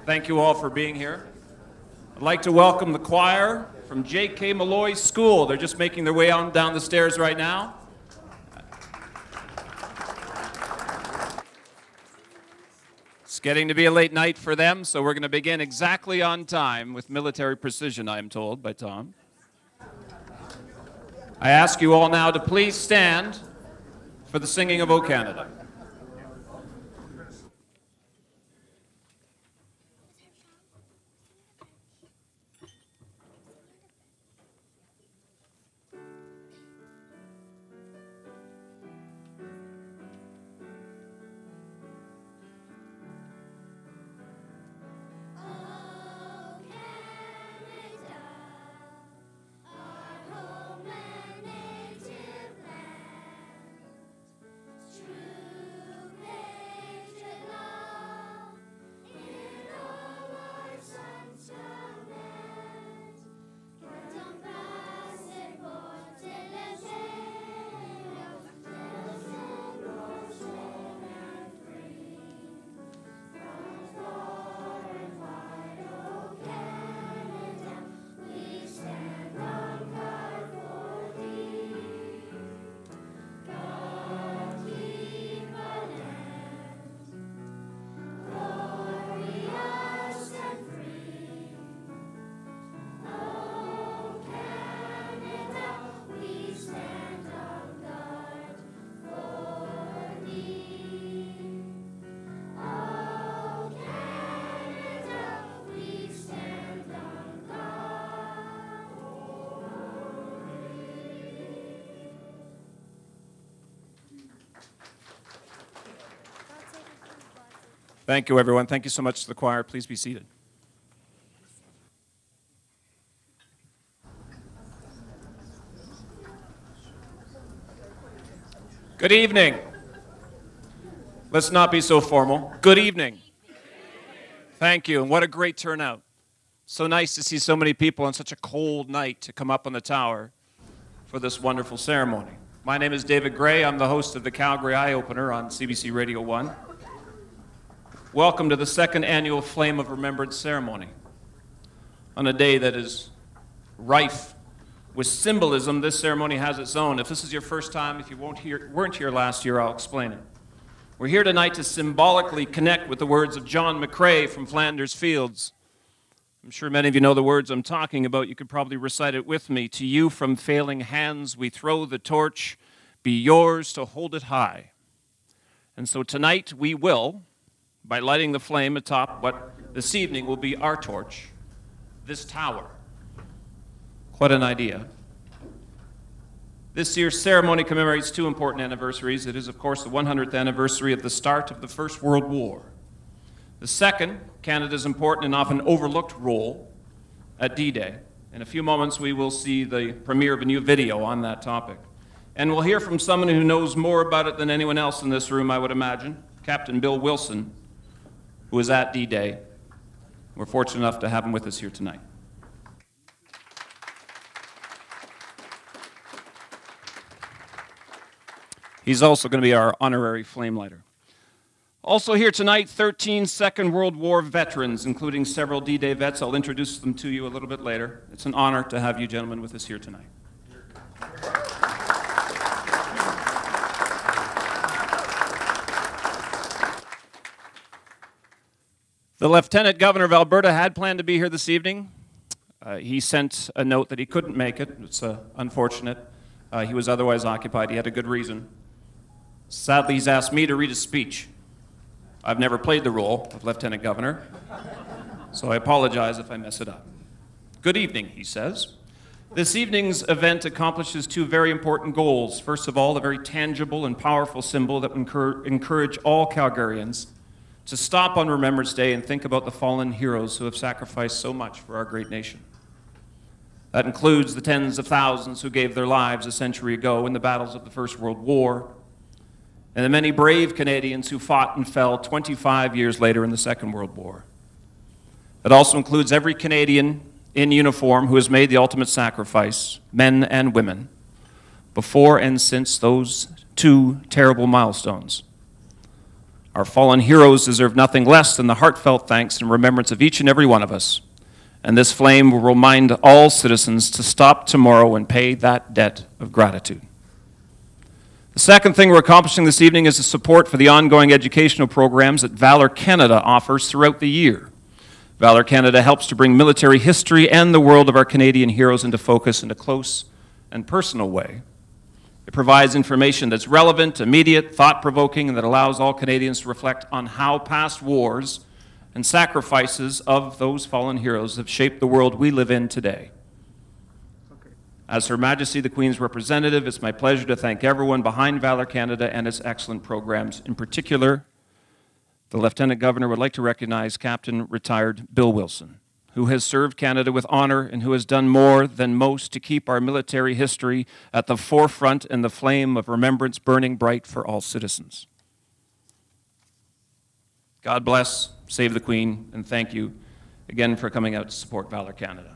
Thank you all for being here. I'd like to welcome the choir from J.K. Malloy School. They're just making their way on down the stairs right now. It's getting to be a late night for them, so we're going to begin exactly on time with military precision, I am told by Tom. I ask you all now to please stand for the singing of O Canada. Thank you, everyone. Thank you so much to the choir. Please be seated. Good evening. Let's not be so formal. Good evening. Thank you, and what a great turnout. So nice to see so many people on such a cold night to come up on the tower for this wonderful ceremony. My name is David Gray. I'm the host of the Calgary Eye Opener on CBC Radio 1. Welcome to the second annual Flame of Remembrance ceremony. On a day that is rife with symbolism, this ceremony has its own. If this is your first time, if you weren't here last year, I'll explain it. We're here tonight to symbolically connect with the words of John McCrae from Flanders Fields. I'm sure many of you know the words I'm talking about. You could probably recite it with me. To you from failing hands we throw the torch, be yours to hold it high. And so tonight we will, by lighting the flame atop what this evening will be our torch, this tower. Quite an idea. This year's ceremony commemorates two important anniversaries. It is, of course, the 100th anniversary of the start of the First World War. The second, Canada's important and often overlooked role at D-Day. In a few moments, we will see the premiere of a new video on that topic. And we'll hear from someone who knows more about it than anyone else in this room, I would imagine, Captain Bill Wilson, who was at D-Day. We're fortunate enough to have him with us here tonight. He's also going to be our honorary flame lighter. Also here tonight, 13 Second World War veterans, including several D-Day vets. I'll introduce them to you a little bit later. It's an honor to have you gentlemen with us here tonight. The Lieutenant Governor of Alberta had planned to be here this evening. He sent a note that he couldn't make it. It's unfortunate. He was otherwise occupied. He had a good reason. Sadly, he's asked me to read his speech. I've never played the role of Lieutenant Governor, so I apologize if I mess it up. Good evening, he says. This evening's event accomplishes two very important goals. First of all, a very tangible and powerful symbol that would encourage all Calgarians to stop on Remembrance Day and think about the fallen heroes who have sacrificed so much for our great nation. That includes the tens of thousands who gave their lives a century ago in the battles of the First World War, and the many brave Canadians who fought and fell 25 years later in the Second World War. It also includes every Canadian in uniform who has made the ultimate sacrifice, men and women, before and since those two terrible milestones. Our fallen heroes deserve nothing less than the heartfelt thanks and remembrance of each and every one of us. And this flame will remind all citizens to stop tomorrow and pay that debt of gratitude. The second thing we're accomplishing this evening is the support for the ongoing educational programs that Valour Canada offers throughout the year. Valour Canada helps to bring military history and the world of our Canadian heroes into focus in a close and personal way. It provides information that's relevant, immediate, thought-provoking, and that allows all Canadians to reflect on how past wars and sacrifices of those fallen heroes have shaped the world we live in today. As Her Majesty the Queen's representative, it's my pleasure to thank everyone behind Valour Canada and its excellent programs. In particular, the Lieutenant Governor would like to recognize Captain Retired Bill Wilson, who has served Canada with honor and who has done more than most to keep our military history at the forefront and the flame of remembrance burning bright for all citizens. God bless, save the Queen, and thank you again for coming out to support Valour Canada.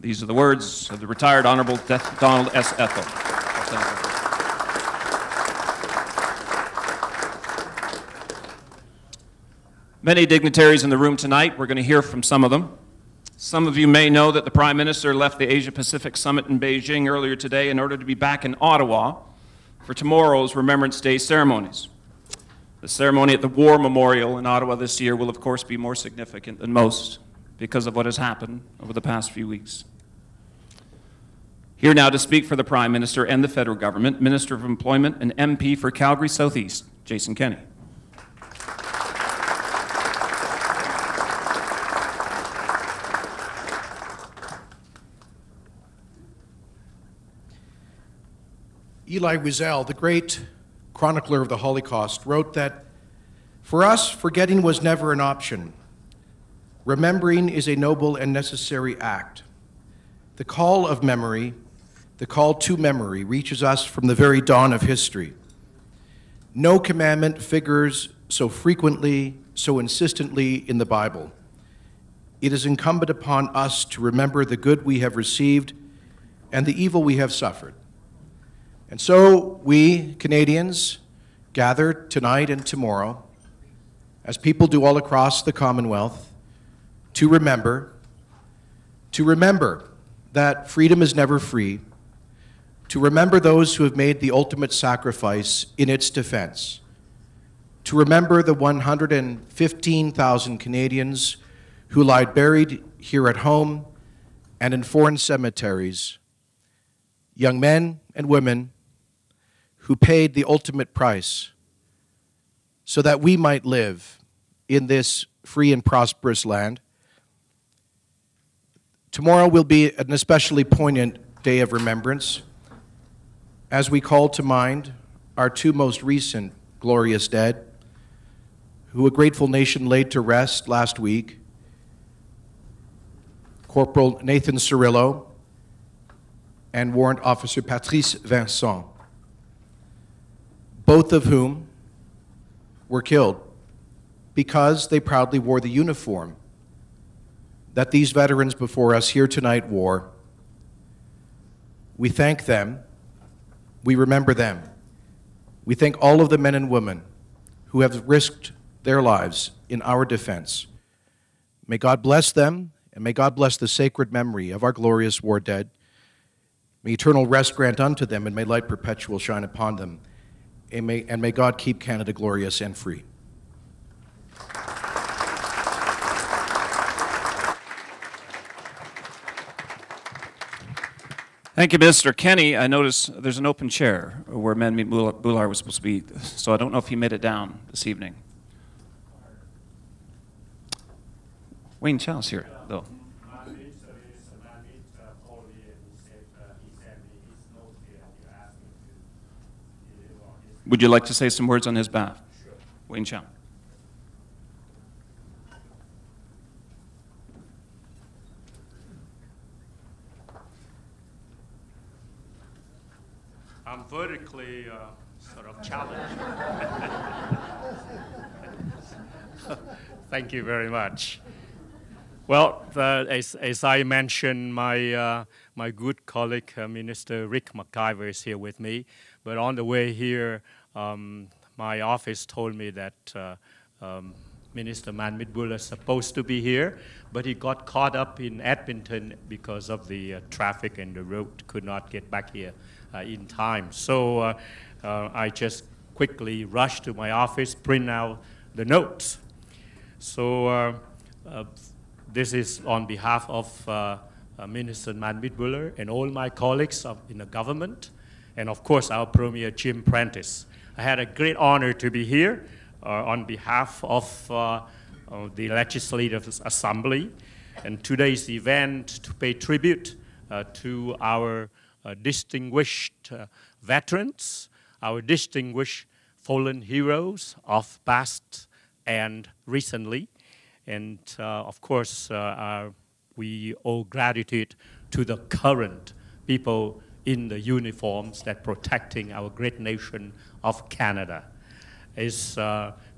These are the words of the retired Honourable Donald S. Ethel. Many dignitaries in the room tonight. We're going to hear from some of them. Some of you may know that the Prime Minister left the Asia-Pacific Summit in Beijing earlier today in order to be back in Ottawa for tomorrow's Remembrance Day ceremonies. The ceremony at the War Memorial in Ottawa this year will, of course, be more significant than most because of what has happened over the past few weeks. Here now to speak for the Prime Minister and the federal government, Minister of Employment and MP for Calgary Southeast, Jason Kenney. Elie Wiesel, the great chronicler of the Holocaust, wrote that, "For us, forgetting was never an option. Remembering is a noble and necessary act. The call of memory, the call to memory, reaches us from the very dawn of history. No commandment figures so frequently, so insistently in the Bible. It is incumbent upon us to remember the good we have received and the evil we have suffered. And so we, Canadians, gather tonight and tomorrow, as people do all across the Commonwealth, to remember that freedom is never free, to remember those who have made the ultimate sacrifice in its defense, to remember the 115,000 Canadians who lie buried here at home and in foreign cemeteries, young men and women who paid the ultimate price so that we might live in this free and prosperous land. Tomorrow will be an especially poignant day of remembrance as we call to mind our two most recent glorious dead, who a grateful nation laid to rest last week, Corporal Nathan Cirillo and Warrant Officer Patrice Vincent, both of whom were killed because they proudly wore the uniform that these veterans before us here tonight wore. We thank them. We remember them. We thank all of the men and women who have risked their lives in our defense. May God bless them, and may God bless the sacred memory of our glorious war dead. May eternal rest grant unto them, and may light perpetual shine upon them. And may God keep Canada glorious and free. Thank you, Mr. Kenney. I notice there's an open chair where Manmeet Bhullar was supposed to be, so I don't know if he made it down this evening. Wayne Chow's here, though. Would you like to say some words on his behalf? Sure. Wayne Chow. I'm vertically sort of challenged. Thank you very much. Well, as I mentioned, my good colleague, Minister Rick McIver, is here with me. But on the way here, my office told me that Minister Manmit-Bulller is supposed to be here, but he got caught up in Edmonton because of the traffic and the road, could not get back here in time. So I just quickly rushed to my office, print out the notes. So this is on behalf of Minister Manmit-Bulller and all my colleagues in the government, and of course our Premier Jim Prentice. I had a great honor to be here on behalf of the Legislative Assembly, and today's event to pay tribute to our distinguished veterans, our distinguished fallen heroes of past and recently, and of course we owe gratitude to the current people in the uniforms that protecting our great nation of Canada. As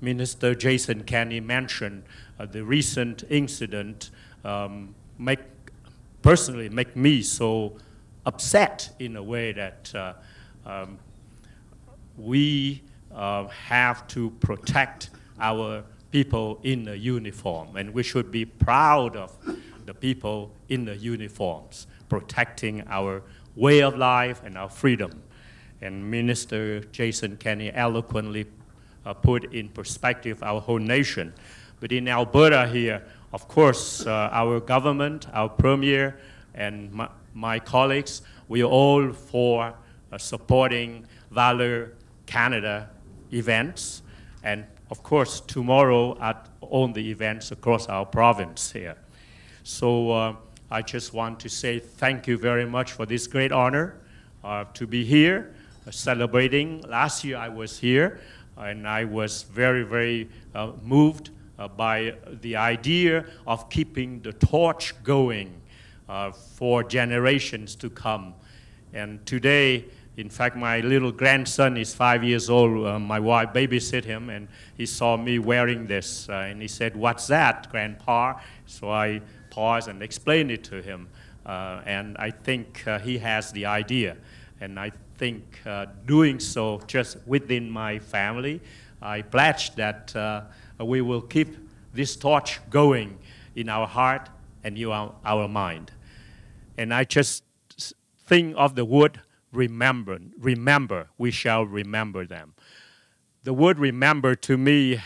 Minister Jason Kenney mentioned, the recent incident personally make me so upset in a way that we have to protect our people in the uniform, and we should be proud of the people in the uniforms, protecting our way of life and our freedom. And Minister Jason Kenney eloquently put in perspective our whole nation. But in Alberta here, of course, our government, our Premier, and my colleagues, we are all for supporting Valour Canada events, and of course tomorrow at all the events across our province here. So I just want to say thank you very much for this great honor to be here celebrating. Last year I was here, and I was very, very moved by the idea of keeping the torch going for generations to come. And today, in fact, my little grandson is 5 years old. My wife babysit him, and he saw me wearing this, and he said, "What's that, Grandpa?" So I paused and explained it to him, and I think he has the idea. And I think doing so just within my family, I pledge that we will keep this torch going in our heart and in our mind. And I just think of the word remember. Remember, we shall remember them. The word remember to me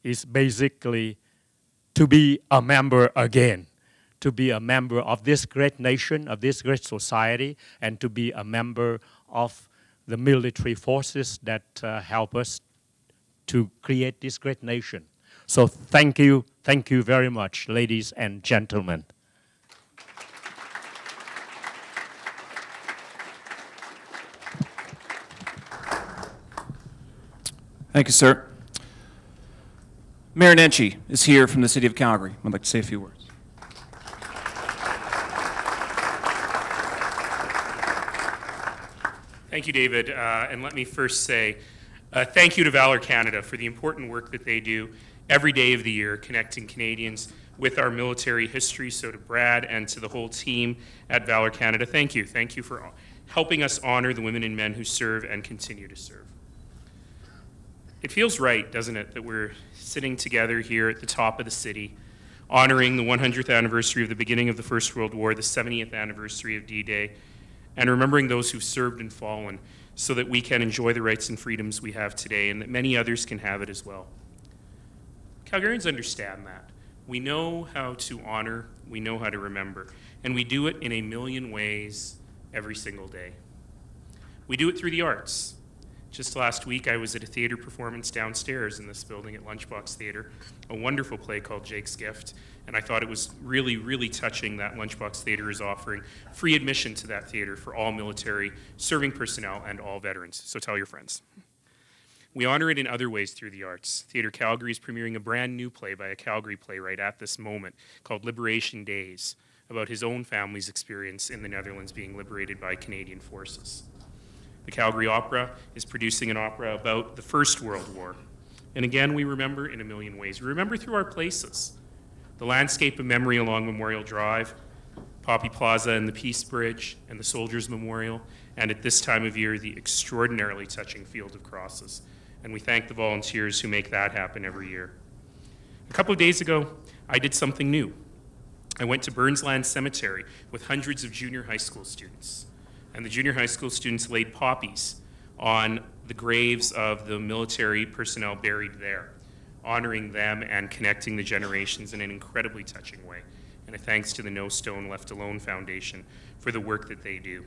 is basically to be a member again, to be a member of this great nation, of this great society, and to be a member of the military forces that help us to create this great nation. So thank you very much, ladies and gentlemen. Thank you, sir. Mayor Nenshi is here from the city of Calgary. I'd like to say a few words. Thank you, David. And let me first say thank you to Valour Canada for the important work that they do every day of the year, connecting Canadians with our military history. So to Brad and to the whole team at Valour Canada, thank you. Thank you for helping us honor the women and men who serve and continue to serve. It feels right, doesn't it, that we're sitting together here at the top of the city, honoring the 100th anniversary of the beginning of the First World War, the 70th anniversary of D-Day, and remembering those who've served and fallen so that we can enjoy the rights and freedoms we have today and that many others can have it as well. Calgarians understand that. We know how to honor, we know how to remember, and we do it in a million ways every single day. We do it through the arts. Just last week, I was at a theater performance downstairs in this building at Lunchbox Theater, a wonderful play called Jake's Gift, and I thought it was really, really touching that Lunchbox Theater is offering free admission to that theater for all military serving personnel and all veterans, so tell your friends. We honor it in other ways through the arts. Theatre Calgary is premiering a brand new play by a Calgary playwright at this moment called Liberation Days, about his own family's experience in the Netherlands being liberated by Canadian forces. The Calgary Opera is producing an opera about the First World War. And again, we remember in a million ways. We remember through our places. The landscape of memory along Memorial Drive, Poppy Plaza and the Peace Bridge, and the Soldiers Memorial, and at this time of year, the extraordinarily touching Field of Crosses. and we thank the volunteers who make that happen every year. A couple of days ago, I did something new. I went to Burnsland Cemetery with hundreds of junior high school students, and the junior high school students laid poppies on the graves of the military personnel buried there, honoring them and connecting the generations in an incredibly touching way. And a thanks to the No Stone Left Alone Foundation for the work that they do.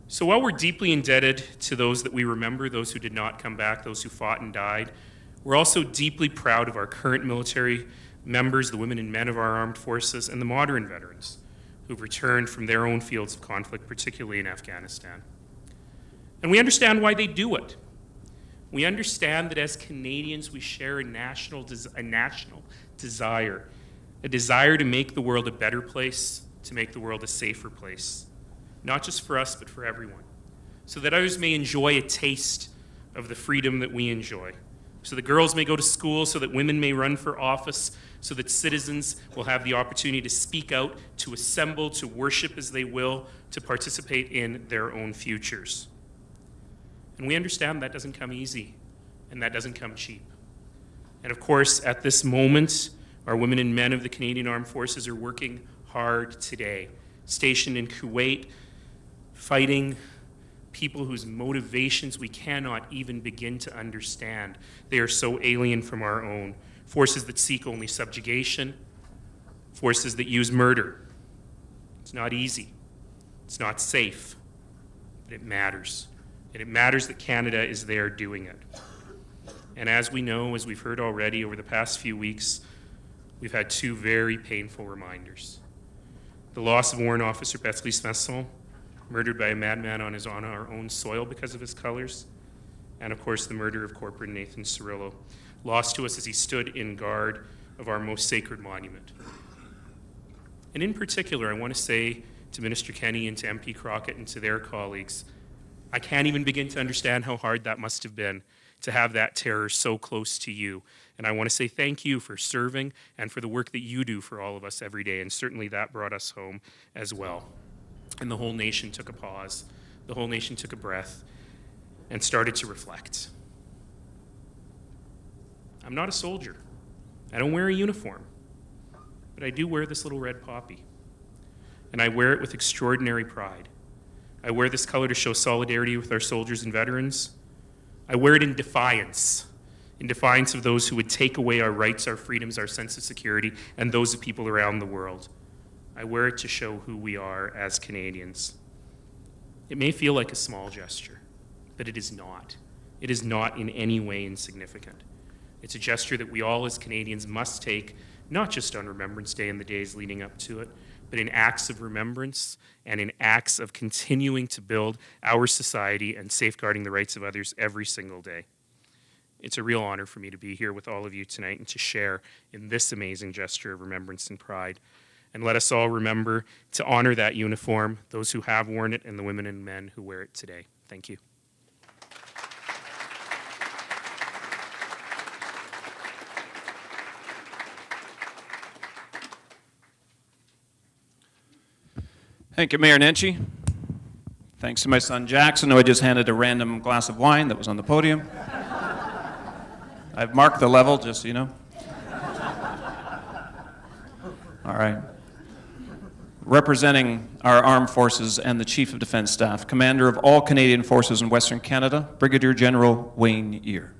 So while we're deeply indebted to those that we remember, those who did not come back, those who fought and died, we're also deeply proud of our current military members, the women and men of our armed forces, and the modern veterans who've returned from their own fields of conflict, particularly in Afghanistan. And we understand why they do it. We understand that as Canadians, we share a national desire, a desire to make the world a better place, to make the world a safer place, not just for us, but for everyone, so that others may enjoy a taste of the freedom that we enjoy, so that girls may go to school, so that women may run for office, so that citizens will have the opportunity to speak out, to assemble, to worship as they will, to participate in their own futures. And we understand that doesn't come easy, and that doesn't come cheap. And of course, at this moment, our women and men of the Canadian Armed Forces are working hard today, stationed in Kuwait, fighting people whose motivations we cannot even begin to understand. They are so alien from our own. Forces that seek only subjugation, forces that use murder. It's not easy. It's not safe. But it matters. And it matters that Canada is there doing it. And as we know, as we've heard already over the past few weeks, we've had two very painful reminders. The loss of Warrant Officer Betzley Smithson, murdered by a madman on our own soil because of his colors, and of course the murder of Corporal Nathan Cirillo, lost to us as he stood in guard of our most sacred monument. And in particular, I want to say to Minister Kenney and to MP Crockett and to their colleagues, I can't even begin to understand how hard that must have been to have that terror so close to you. And I want to say thank you for serving and for the work that you do for all of us every day, and certainly that brought us home as well. And the whole nation took a pause, the whole nation took a breath, and started to reflect. I'm not a soldier. I don't wear a uniform, but I do wear this little red poppy. And I wear it with extraordinary pride. I wear this color to show solidarity with our soldiers and veterans. I wear it in defiance of those who would take away our rights, our freedoms, our sense of security, and those of people around the world. I wear it to show who we are as Canadians. It may feel like a small gesture, but it is not. It is not in any way insignificant. It's a gesture that we all as Canadians must take, not just on Remembrance Day and the days leading up to it, but in acts of remembrance and in acts of continuing to build our society and safeguarding the rights of others every single day. It's a real honor for me to be here with all of you tonight and to share in this amazing gesture of remembrance and pride. And let us all remember to honor that uniform, those who have worn it and the women and men who wear it today. Thank you. Thank you, Mayor Nenshi. Thanks to my son Jackson, who I just handed a random glass of wine that was on the podium. I've marked the level, just so you know. All right. Representing our armed forces and the Chief of Defence Staff, Commander of all Canadian Forces in Western Canada, Brigadier General Wayne Year.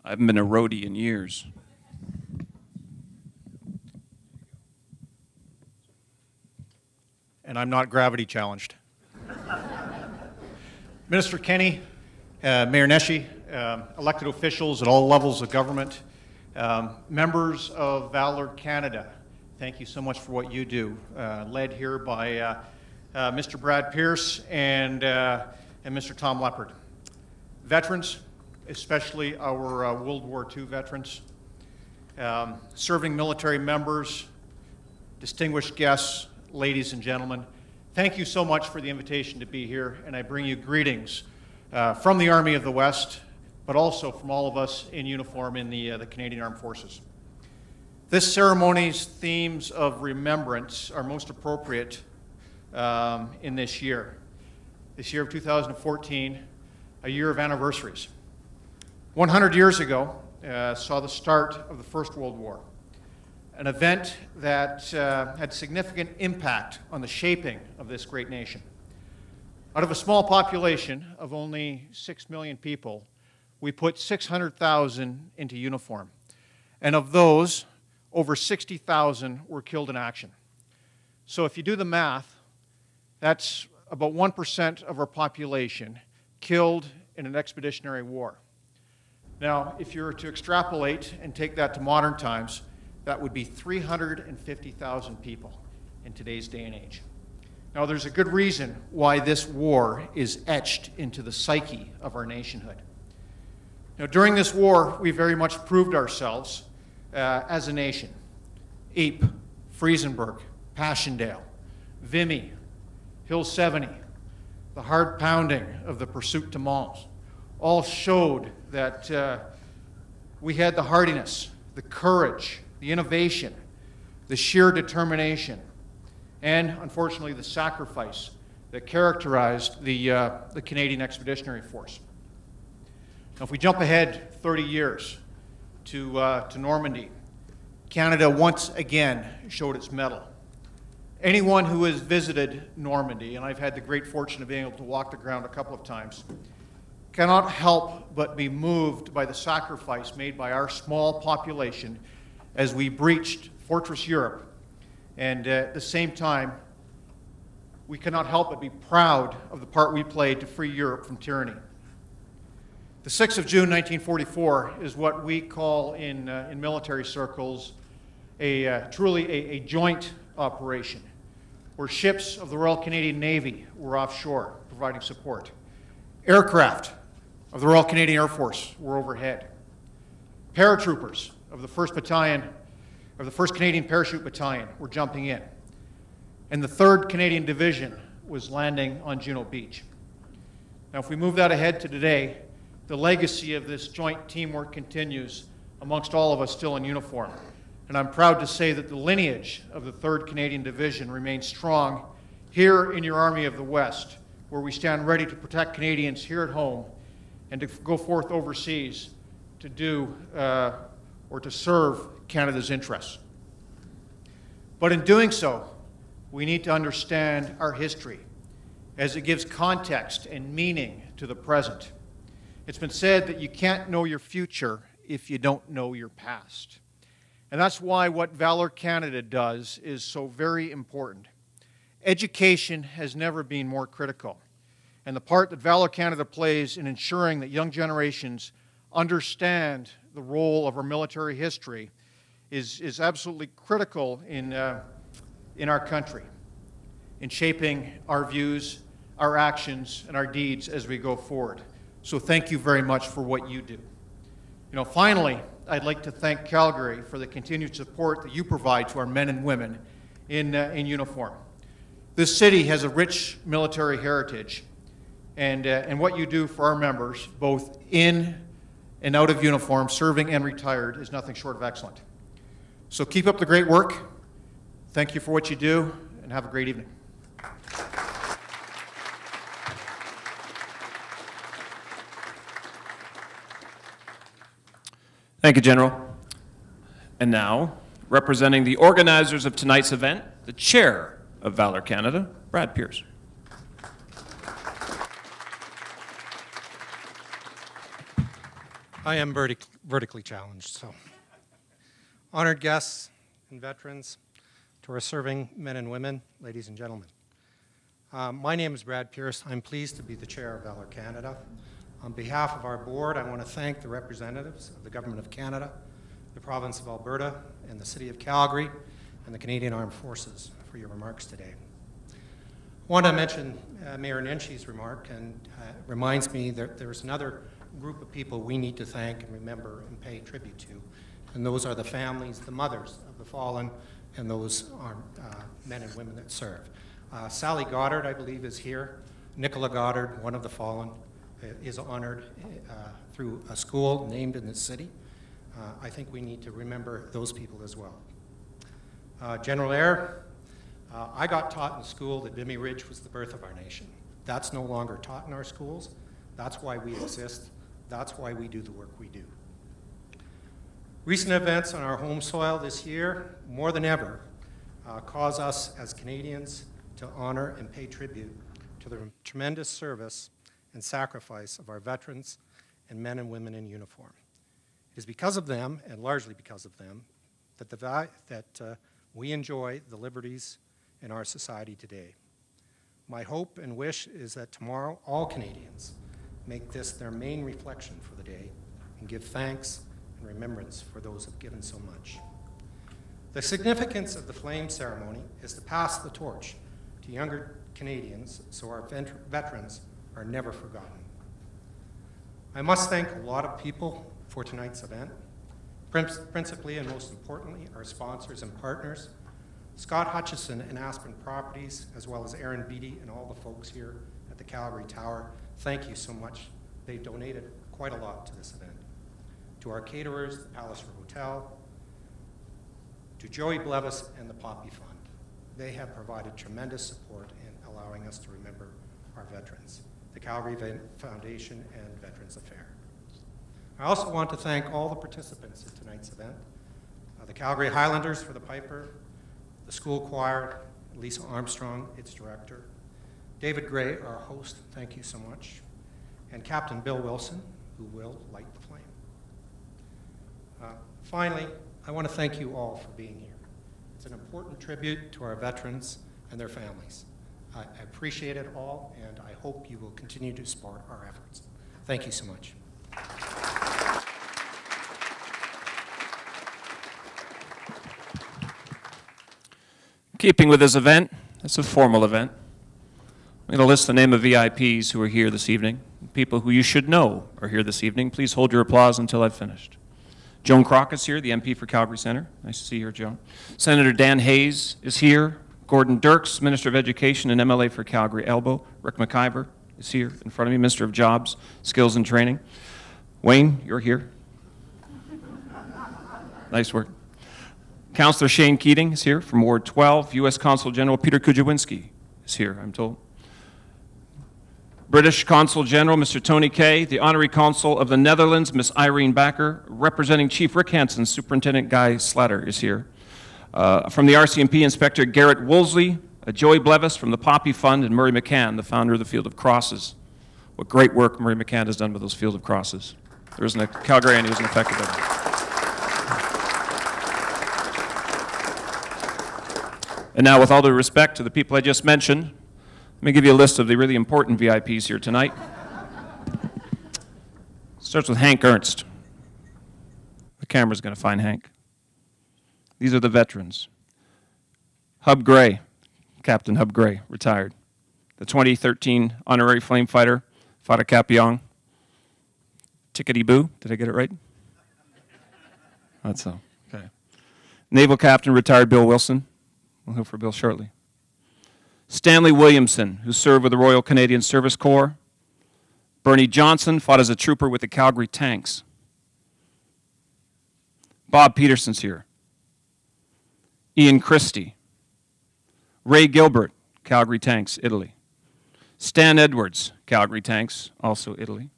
I haven't been a roadie in years. And I'm not gravity challenged. Minister Kenney, Mayor Nenshi, elected officials at all levels of government, members of Valour Canada, thank you so much for what you do, led here by Mr. Brad Pierce and Mr. Tom Leopard. Veterans, especially our World War II veterans, serving military members, distinguished guests, ladies and gentlemen, thank you so much for the invitation to be here, and I bring you greetings from the Army of the West, but also from all of us in uniform in the Canadian Armed Forces. This ceremony's themes of remembrance are most appropriate in this year of 2014, a year of anniversaries. 100 years ago saw the start of the First World War, an event that had significant impact on the shaping of this great nation. Out of a small population of only 6 million people, we put 600,000 into uniform. And of those, over 60,000 were killed in action. So if you do the math, that's about 1% of our population killed in an expeditionary war. Now, if you were to extrapolate and take that to modern times, that would be 350,000 people in today's day and age. Now, there's a good reason why this war is etched into the psyche of our nationhood. Now, during this war, we very much proved ourselves as a nation. Ypres, Friesenberg, Passchendaele, Vimy, Hill 70, the hard pounding of the pursuit to Mons, all showed that we had the hardiness, the courage, the innovation, the sheer determination, and unfortunately the sacrifice that characterized the Canadian Expeditionary Force. Now, if we jump ahead 30 years to Normandy, Canada once again showed its mettle. Anyone who has visited Normandy, and I've had the great fortune of being able to walk the ground a couple of times, cannot help but be moved by the sacrifice made by our small population as we breached Fortress Europe. And at the same time, we cannot help but be proud of the part we played to free Europe from tyranny. The 6th of June 1944 is what we call in military circles truly a joint operation, where ships of the Royal Canadian Navy were offshore providing support. Aircraft of the Royal Canadian Air Force were overhead. Paratroopers of the 1st Battalion, of the 1st Canadian Parachute Battalion were jumping in. And the 3rd Canadian Division was landing on Juno Beach. Now, if we move that ahead to today, the legacy of this joint teamwork continues amongst all of us still in uniform. And I'm proud to say that the lineage of the 3rd Canadian Division remains strong here in your Army of the West, where we stand ready to protect Canadians here at home and to go forth overseas to do or to serve Canada's interests. But in doing so, we need to understand our history as it gives context and meaning to the present. It's been said that you can't know your future if you don't know your past. And that's why what Valour Canada does is so very important. Education has never been more critical. And the part that Valour Canada plays in ensuring that young generations understand the role of our military history is absolutely critical in our country, in shaping our views, our actions, and our deeds as we go forward. So thank you very much for what you do. Finally, I'd like to thank Calgary for the continued support that you provide to our men and women in uniform. This city has a rich military heritage, and what you do for our members, both in and out of uniform, serving and retired, is nothing short of excellent. So keep up the great work. Thank you for what you do, and have a great evening. Thank you, General. And now, representing the organizers of tonight's event, the Chair of Valour Canada, Brad Pierce. I am vertically challenged, so. Honored guests and veterans, to our serving men and women, ladies and gentlemen. My name is Brad Pierce. I'm pleased to be the Chair of Valour Canada. On behalf of our board, I want to thank the representatives of the Government of Canada, the Province of Alberta, and the City of Calgary, and the Canadian Armed Forces for your remarks today. I want to mention Mayor Nenshi's remark, and reminds me that there's another group of people we need to thank and remember and pay tribute to, and those are the families, the mothers of the fallen, and those are men and women that serve. Sally Goddard, I believe, is here. Nicola Goddard, one of the fallen, is honored through a school named in the city. I think we need to remember those people as well. General Eyre, I got taught in school that Vimy Ridge was the birth of our nation. That's no longer taught in our schools. That's why we exist. That's why we do the work we do. Recent events on our home soil this year, more than ever, cause us as Canadians to honor and pay tribute to the tremendous service and sacrifice of our veterans and men and women in uniform. It is because of them, and largely because of them, that we enjoy the liberties in our society today. My hope and wish is that tomorrow all Canadians make this their main reflection for the day and give thanks and remembrance for those who have given so much. The significance of the flame ceremony is to pass the torch to younger Canadians so our veterans are never forgotten. I must thank a lot of people for tonight's event, principally and most importantly our sponsors and partners, Scott Hutchison and Aspen Properties, as well as Aaron Beattie and all the folks here at the Calgary Tower. Thank you so much. They donated quite a lot to this event. To our caterers, the Palliser Hotel, to Joey Blevis and the Poppy Fund. They have provided tremendous support in allowing us to remember our veterans, the Calgary Foundation and Veterans Affairs. I also want to thank all the participants in tonight's event, the Calgary Highlanders for the Piper, the school choir, Lisa Armstrong, its director, David Gray, our host, thank you so much, and Captain Bill Wilson, who will light the flame. Finally, I want to thank you all for being here. It's an important tribute to our veterans and their families. I appreciate it all, and I hope you will continue to support our efforts. Thank you so much. Keeping with this event, it's a formal event. I'm going to list the name of VIPs who are here this evening. People who you should know are here this evening. Please hold your applause until I've finished. Joan Crockett's here, the MP for Calgary Centre. Nice to see you here, Joan. Senator Dan Hayes is here. Gordon Dirks, Minister of Education and MLA for Calgary Elbow. Rick McIver is here in front of me, Minister of Jobs, Skills and Training. Wayne, you're here. Nice work. Councillor Shane Keating is here from Ward 12. U.S. Consul General Peter Kujawinski is here, I'm told. British Consul General Mr. Tony Kay, the Honorary Consul of the Netherlands, Miss Irene Backer, representing Chief Rick Hansen, Superintendent Guy Slatter is here. From the RCMP, Inspector Garrett Woolsey, Joey Blevis from the Poppy Fund, and Murray McCann, the founder of the Field of Crosses. What great work Murray McCann has done with those Field of Crosses. There isn't a Calgarian who isn't affected by that. And now, with all due respect to the people I just mentioned, let me give you a list of the really important VIPs here tonight. Starts with Hank Ernst. The camera's going to find Hank. These are the veterans. Hub Gray, Captain Hub Gray, retired. The 2013 honorary flame fighter, Fata Kapiong. Tickety-boo, did I get it right? That's so, okay. Naval Captain, retired Bill Wilson. We'll hear from Bill shortly. Stanley Williamson, who served with the Royal Canadian Service Corps. Bernie Johnson fought as a trooper with the Calgary Tanks. Bob Peterson's here. Ian Christie. Ray Gilbert, Calgary Tanks, Italy. Stan Edwards, Calgary Tanks, also Italy.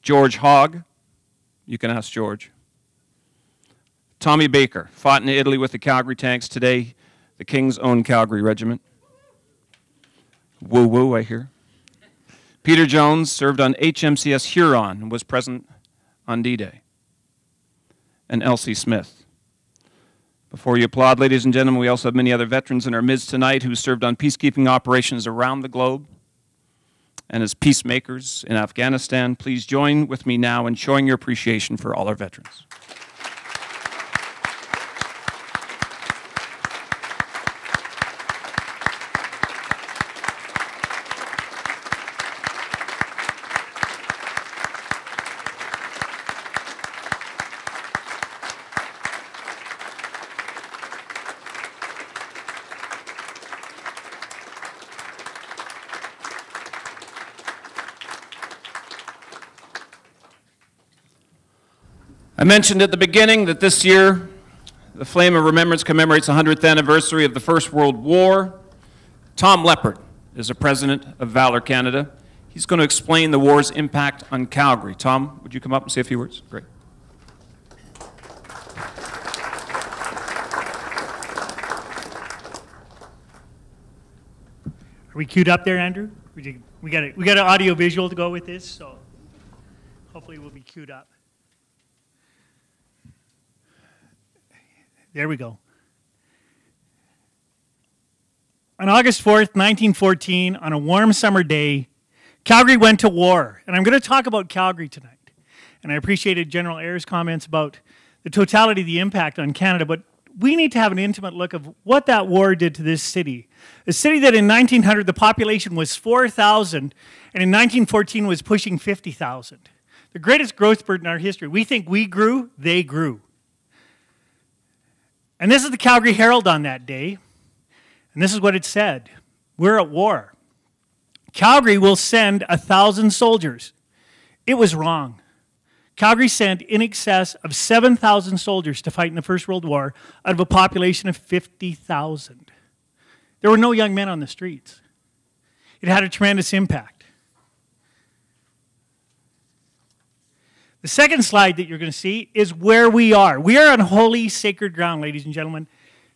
George Hogg, you can ask George. Tommy Baker, fought in Italy with the Calgary Tanks, today the King's Own Calgary Regiment. Woo-woo, I hear. Peter Jones served on HMCS Huron and was present on D-Day. And Elsie Smith. Before you applaud, ladies and gentlemen, we also have many other veterans in our midst tonight who served on peacekeeping operations around the globe and as peacemakers in Afghanistan. Please join with me now in showing your appreciation for all our veterans. I mentioned at the beginning that this year, the Flame of Remembrance commemorates the 100th anniversary of the First World War. Tom Leppert is the president of Valour Canada. He's going to explain the war's impact on Calgary. Tom, would you come up and say a few words? Great. Are we queued up there, Andrew? We got an audio visual to go with this, so hopefully we'll be queued up. There we go. On August 4th, 1914, on a warm summer day, Calgary went to war. And I'm going to talk about Calgary tonight. And I appreciated General Ayer's comments about the totality of the impact on Canada, but we need to have an intimate look of what that war did to this city. A city that in 1900, the population was 4,000, and in 1914 was pushing 50,000. The greatest growth spurt in our history. We think we grew, they grew. And this is the Calgary Herald on that day. And this is what it said. We're at war. Calgary will send 1,000 soldiers. It was wrong. Calgary sent in excess of 7,000 soldiers to fight in the First World War out of a population of 50,000. There were no young men on the streets. It had a tremendous impact. The second slide that you're going to see is where we are. We are on holy, sacred ground, ladies and gentlemen.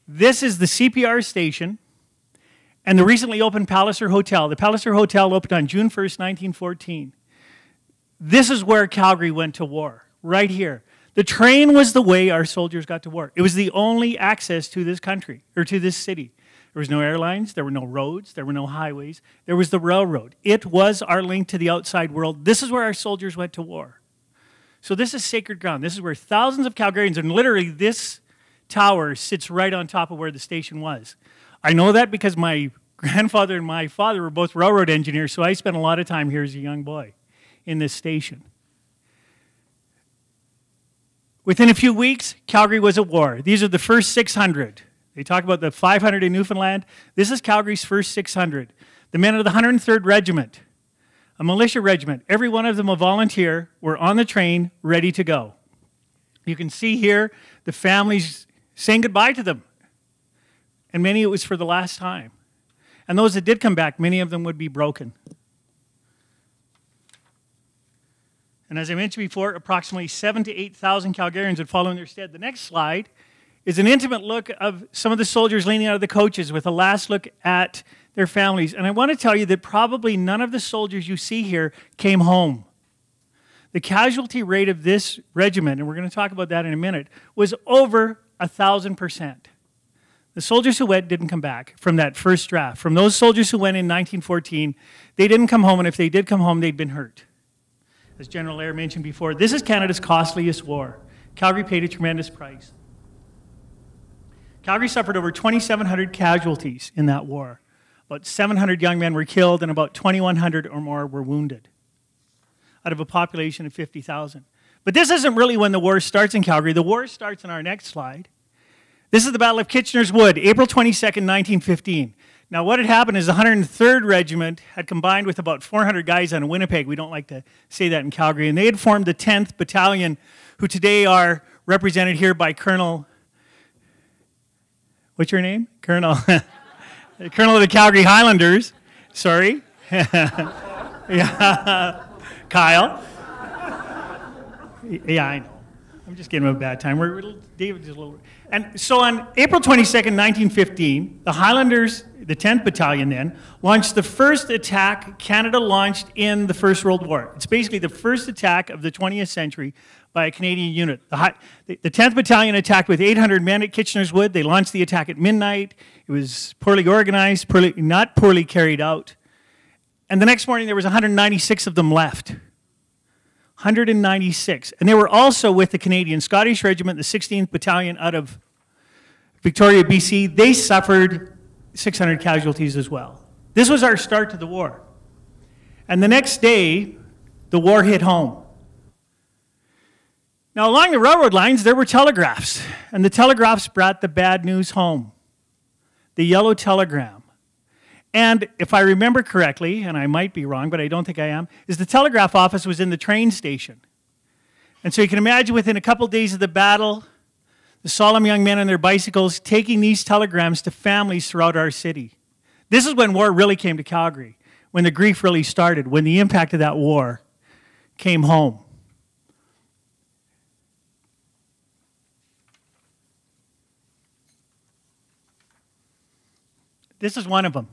This is the CPR station and the recently opened Palliser Hotel. The Palliser Hotel opened on June 1st, 1914. This is where Calgary went to war, right here. The train was the way our soldiers got to war. It was the only access to this country, or to this city. There was no airlines, there were no roads, there were no highways. There was the railroad. It was our link to the outside world. This is where our soldiers went to war. So this is sacred ground. This is where thousands of Calgarians, and literally this tower sits right on top of where the station was. I know that because my grandfather and my father were both railroad engineers, so I spent a lot of time here as a young boy in this station. Within a few weeks, Calgary was at war. These are the first 600. They talk about the 500 in Newfoundland. This is Calgary's first 600. The men of the 103rd Regiment, a militia regiment, every one of them a volunteer, were on the train, ready to go. You can see here the families saying goodbye to them. And many, it was for the last time. And those that did come back, many of them would be broken. And as I mentioned before, approximately 7,000 to 8,000 Calgarians would follow in their stead. The next slide is an intimate look of some of the soldiers leaning out of the coaches with a last look at their families. And I want to tell you that probably none of the soldiers you see here came home. The casualty rate of this regiment, and we're going to talk about that in a minute, was over 1,000%. The soldiers who went didn't come back from that first draft. From those soldiers who went in 1914, they didn't come home, and if they did come home, they'd been hurt. As General Ayer mentioned before, this is Canada's costliest war. Calgary paid a tremendous price. Calgary suffered over 2,700 casualties in that war. About 700 young men were killed and about 2,100 or more were wounded out of a population of 50,000. But this isn't really when the war starts in Calgary. The war starts on our next slide. This is the Battle of Kitchener's Wood, April 22nd, 1915. Now, what had happened is the 103rd Regiment had combined with about 400 guys out of Winnipeg. We don't like to say that in Calgary. And they had formed the 10th Battalion, who today are represented here by Colonel... What's your name? Colonel... Colonel of the Calgary Highlanders. Sorry. Yeah. Kyle. Yeah, I know. I'm just giving him a bad time. David is a little... And so on April 22nd, 1915, the Highlanders, the 10th Battalion then, launched the first attack Canada launched in the First World War. It's basically the first attack of the 20th century by a Canadian unit. The 10th Battalion attacked with 800 men at Kitchener's Wood. They launched the attack at midnight. It was poorly organized, not poorly carried out. And the next morning, there was 196 of them left. 196. And they were also with the Canadian Scottish Regiment, the 16th Battalion out of Victoria, BC. They suffered 600 casualties as well. This was our start to the war. And the next day, the war hit home. Now, along the railroad lines, there were telegraphs. And the telegraphs brought the bad news home. The yellow telegram. And if I remember correctly, and I might be wrong, but I don't think I am, is the telegraph office was in the train station. And so you can imagine within a couple days of the battle, the solemn young men on their bicycles taking these telegrams to families throughout our city. This is when war really came to Calgary, when the grief really started, when the impact of that war came home. This is one of them.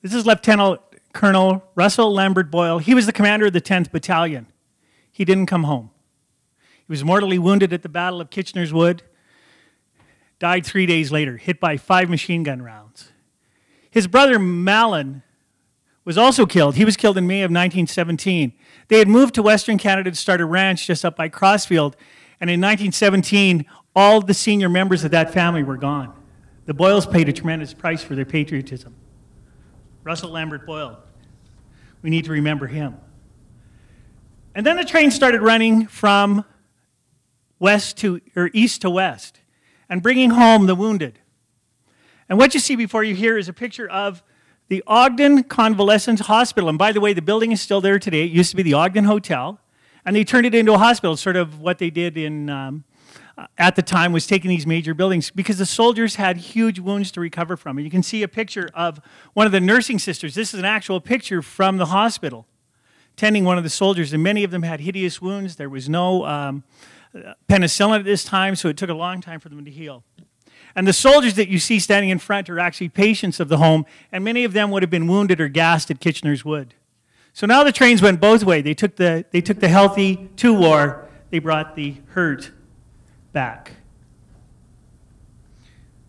This is Lieutenant Colonel Russell Lambert Boyle. He was the commander of the 10th Battalion. He didn't come home. He was mortally wounded at the Battle of Kitchener's Wood, died 3 days later, hit by 5 machine gun rounds. His brother Malin was also killed. He was killed in May of 1917. They had moved to Western Canada to start a ranch just up by Crossfield, and in 1917, all the senior members of that family were gone. The Boyles paid a tremendous price for their patriotism. Russell Lambert Boyle. We need to remember him. And then the train started running from east to west and bringing home the wounded. And what you see before you here is a picture of the Ogden Convalescent Hospital. And by the way, the building is still there today. It used to be the Ogden Hotel, and they turned it into a hospital. Sort of what they did at the time was taking these major buildings because the soldiers had huge wounds to recover from. And you can see a picture of one of the nursing sisters. This is an actual picture from the hospital tending one of the soldiers, and many of them had hideous wounds. There was no penicillin at this time, so it took a long time for them to heal. And the soldiers that you see standing in front are actually patients of the home, and many of them would have been wounded or gassed at Kitchener's Wood. So now the trains went both ways. They took the healthy to war. They brought the hurt back.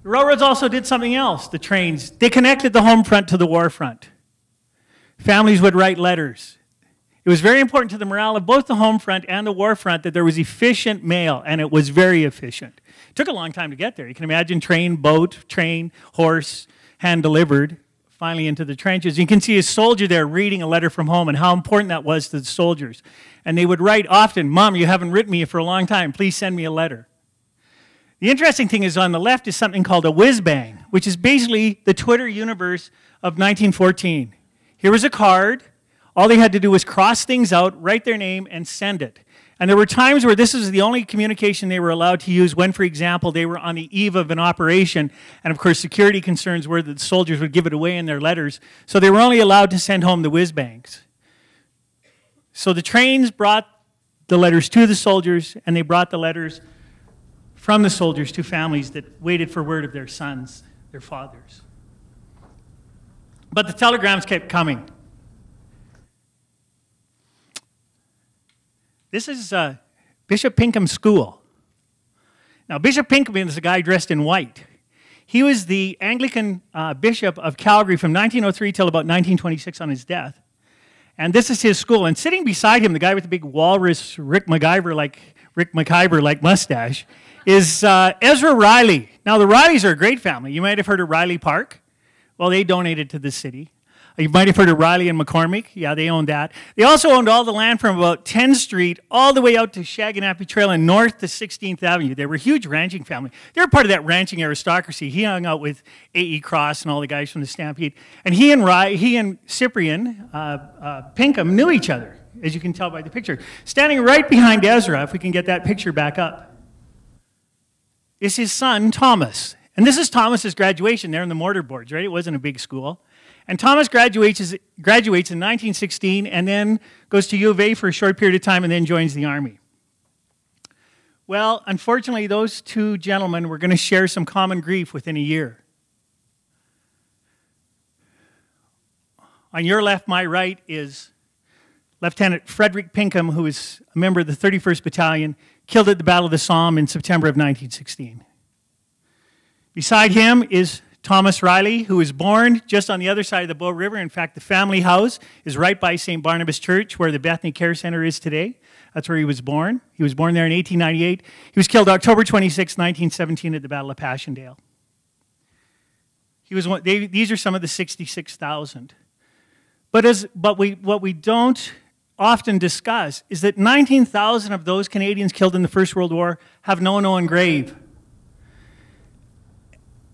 The railroads also did something else, the trains. They connected the home front to the war front. Families would write letters. It was very important to the morale of both the home front and the war front that there was efficient mail, and it was very efficient. It took a long time to get there. You can imagine train, boat, train, horse, hand-delivered, finally into the trenches. You can see a soldier there reading a letter from home and how important that was to the soldiers. And they would write often, "Mom, you haven't written me for a long time. Please send me a letter." The interesting thing is on the left is something called a whiz-bang, which is basically the Twitter universe of 1914. Here was a card. All they had to do was cross things out, write their name, and send it. And there were times where this was the only communication they were allowed to use when, for example, they were on the eve of an operation. And, of course, security concerns were that the soldiers would give it away in their letters. So they were only allowed to send home the whiz-bangs. So the trains brought the letters to the soldiers, and they brought the letters from the soldiers to families that waited for word of their sons, their fathers. But the telegrams kept coming. This is Bishop Pinkham's school. Now, Bishop Pinkham is a guy dressed in white. He was the Anglican bishop of Calgary from 1903 till about 1926 on his death. And this is his school. And sitting beside him, the guy with the big walrus Rick McIver-like mustache, is Ezra Riley. Now, the Rileys are a great family. You might have heard of Riley Park. Well, they donated to the city. You might have heard of Riley and McCormick. Yeah, they owned that. They also owned all the land from about 10th Street all the way out to Shaganappy Trail and north to 16th Avenue. They were a huge ranching family. They were part of that ranching aristocracy. He hung out with A.E. Cross and all the guys from the Stampede. And he and Cyprian Pinkham knew each other, as you can tell by the picture. Standing right behind Ezra, if we can get that picture back up, is his son, Thomas. And this is Thomas's graduation there in the mortar boards, right? It wasn't a big school. And Thomas graduates in 1916 and then goes to U of A for a short period of time and then joins the Army. Well, unfortunately, those two gentlemen were going to share some common grief within a year. On your left, my right, is Lieutenant Frederick Pinkham, who is a member of the 31st Battalion, killed at the Battle of the Somme in September of 1916. Beside him is Thomas Riley, who was born just on the other side of the Bow River. In fact, the family house is right by St. Barnabas Church, where the Bethany Care Center is today. That's where he was born. He was born there in 1898. He was killed October 26, 1917 at the Battle of Passchendaele. These are some of the 66,000. But what we don't often discuss is that 19,000 of those Canadians killed in the First World War have no known grave.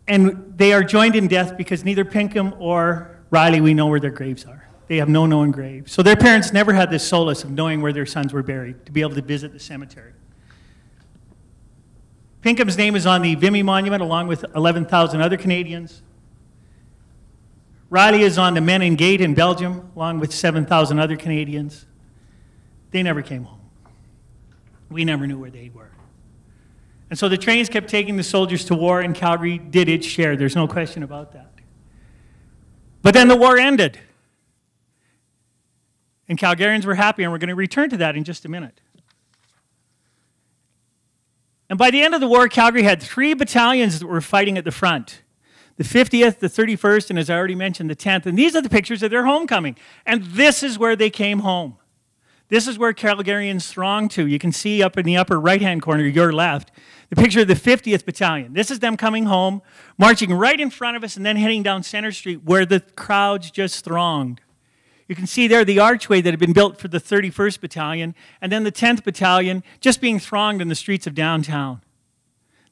And they are joined in death because neither Pinkham or Riley, we know where their graves are. They have no known grave. So their parents never had this solace of knowing where their sons were buried, to be able to visit the cemetery. Pinkham's name is on the Vimy Monument along with 11,000 other Canadians. Riley is on the Menin Gate in Belgium along with 7,000 other Canadians. They never came home. We never knew where they were. And so the trains kept taking the soldiers to war, and Calgary did its share. There's no question about that. But then the war ended. And Calgarians were happy, and we're going to return to that in just a minute. And by the end of the war, Calgary had 3 battalions that were fighting at the front. The 50th, the 31st, and as I already mentioned, the 10th. And these are the pictures of their homecoming. And this is where they came home. This is where Calgarians thronged to. You can see up in the upper right-hand corner, your left, the picture of the 50th Battalion. This is them coming home, marching right in front of us, and then heading down Center Street where the crowds just thronged. You can see there the archway that had been built for the 31st Battalion, and then the 10th Battalion just being thronged in the streets of downtown.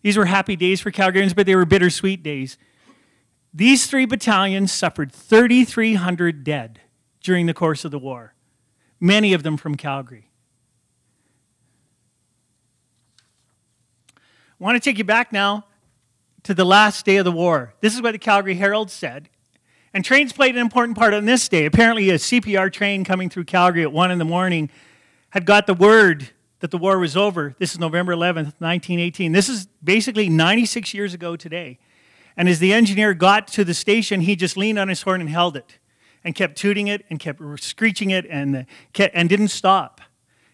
These were happy days for Calgarians, but they were bittersweet days. These 3 battalions suffered 3,300 dead during the course of the war, many of them from Calgary. I want to take you back now to the last day of the war. This is what the Calgary Herald said. And trains played an important part on this day. Apparently a CPR train coming through Calgary at 1 in the morning had got the word that the war was over. This is November 11th, 1918. This is basically 96 years ago today. And as the engineer got to the station, he just leaned on his horn and held it, and kept tooting it, and kept screeching it, and didn't stop.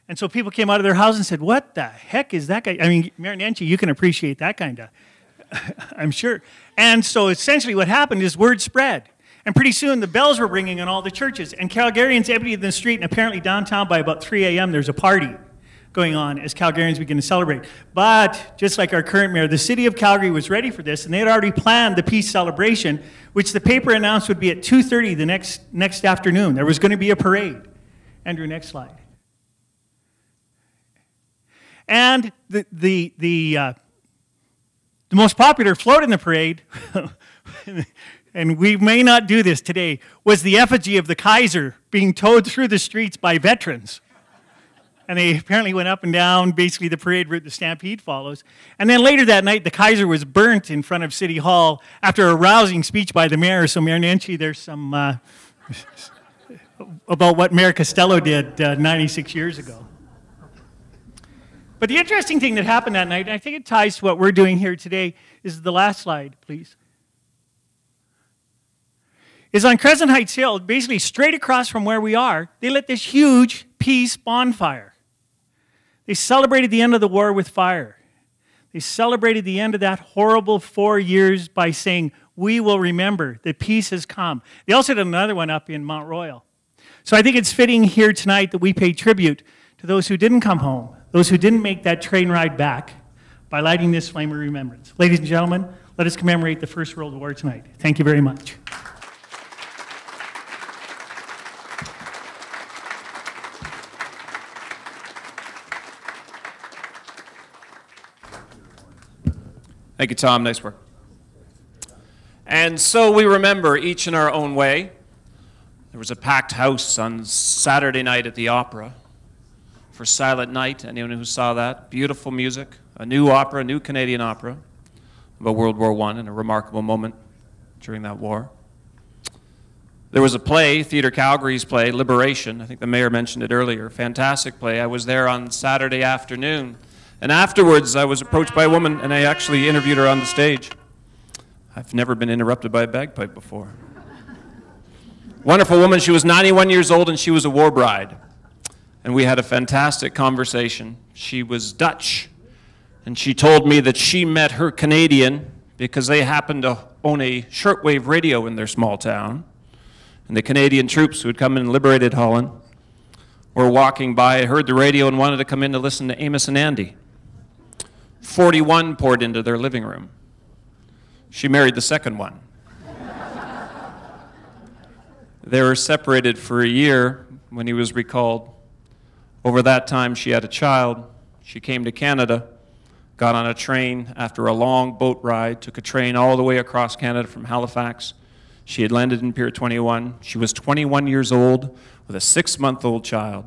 And so people came out of their house and said, what the heck is that guy? I mean, Mayor Nenshi, you can appreciate that kind of, I'm sure. And so essentially what happened is word spread. And pretty soon the bells were ringing in all the churches, and Calgarians emptied the street, and apparently downtown by about 3 a.m. there's a party going on as Calgarians begin to celebrate. But just like our current mayor, the city of Calgary was ready for this, and they had already planned the peace celebration, which the paper announced would be at 2:30 the next afternoon. There was going to be a parade. Andrew, next slide. And the most popular float in the parade, and we may not do this today, was the effigy of the Kaiser being towed through the streets by veterans. And they apparently went up and down, basically the parade route the stampede follows. And then later that night, the Kaiser was burnt in front of City Hall after a rousing speech by the mayor. So Mayor Nenshi, there's some about what Mayor Costello did 96 years ago. But the interesting thing that happened that night, and I think it ties to what we're doing here today, is the last slide, please. Is on Crescent Heights Hill, basically straight across from where we are, they lit this huge peace bonfire. They celebrated the end of the war with fire. They celebrated the end of that horrible 4 years by saying, we will remember that peace has come. They also did another one up in Mount Royal. So I think it's fitting here tonight that we pay tribute to those who didn't come home, those who didn't make that train ride back, by lighting this flame of remembrance. Ladies and gentlemen, let us commemorate the First World War tonight. Thank you very much. Thank you, Tom. Nice work. And so we remember, each in our own way. There was a packed house on Saturday night at the Opera for Silent Night. Anyone who saw that? Beautiful music, a new opera, a new Canadian opera about World War I and a remarkable moment during that war. There was a play, Theatre Calgary's play, Liberation. I think the mayor mentioned it earlier. Fantastic play. I was there on Saturday afternoon. And afterwards, I was approached by a woman, and I actually interviewed her on the stage. I've never been interrupted by a bagpipe before. Wonderful woman. She was 91 years old, and she was a war bride. And we had a fantastic conversation. She was Dutch, and she told me that she met her Canadian because they happened to own a shortwave radio in their small town. And the Canadian troops who had come in and liberated Holland were walking by, heard the radio, and wanted to come in to listen to Amos and Andy. 41 poured into their living room. She married the second one. They were separated for a year when he was recalled. Over that time, she had a child. She came to Canada, got on a train after a long boat ride, took a train all the way across Canada from Halifax. She had landed in Pier 21. She was 21 years old with a 6-month-old child.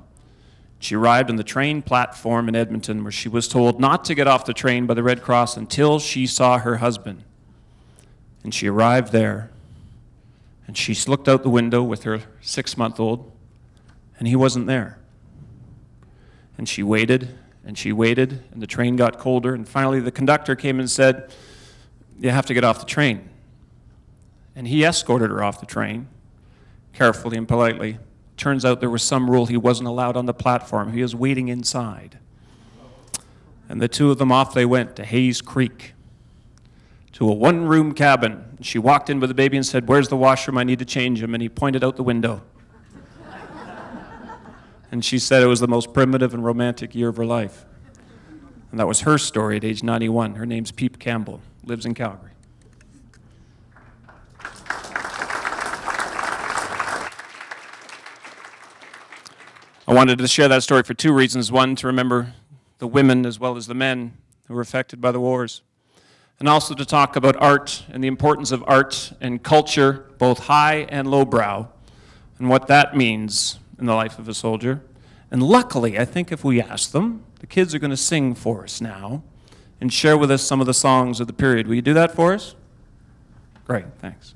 She arrived on the train platform in Edmonton where she was told not to get off the train by the Red Cross until she saw her husband. And she arrived there, and she looked out the window with her 6-month-old, and he wasn't there. And she waited, and the train got colder, and finally the conductor came and said, "You have to get off the train." And he escorted her off the train, carefully and politely. Turns out there was some rule he wasn't allowed on the platform. He was waiting inside. And the two of them, off they went to Hayes Creek, to a one-room cabin. She walked in with the baby and said, "Where's the washroom? I need to change him." And he pointed out the window. And she said it was the most primitive and romantic year of her life. And that was her story at age 91. Her name's Peep Campbell, lives in Calgary. I wanted to share that story for two reasons. One, to remember the women as well as the men who were affected by the wars. And also to talk about art and the importance of art and culture, both high and lowbrow, and what that means in the life of a soldier. And luckily, I think if we ask them, the kids are going to sing for us now and share with us some of the songs of the period. Will you do that for us? Great, thanks.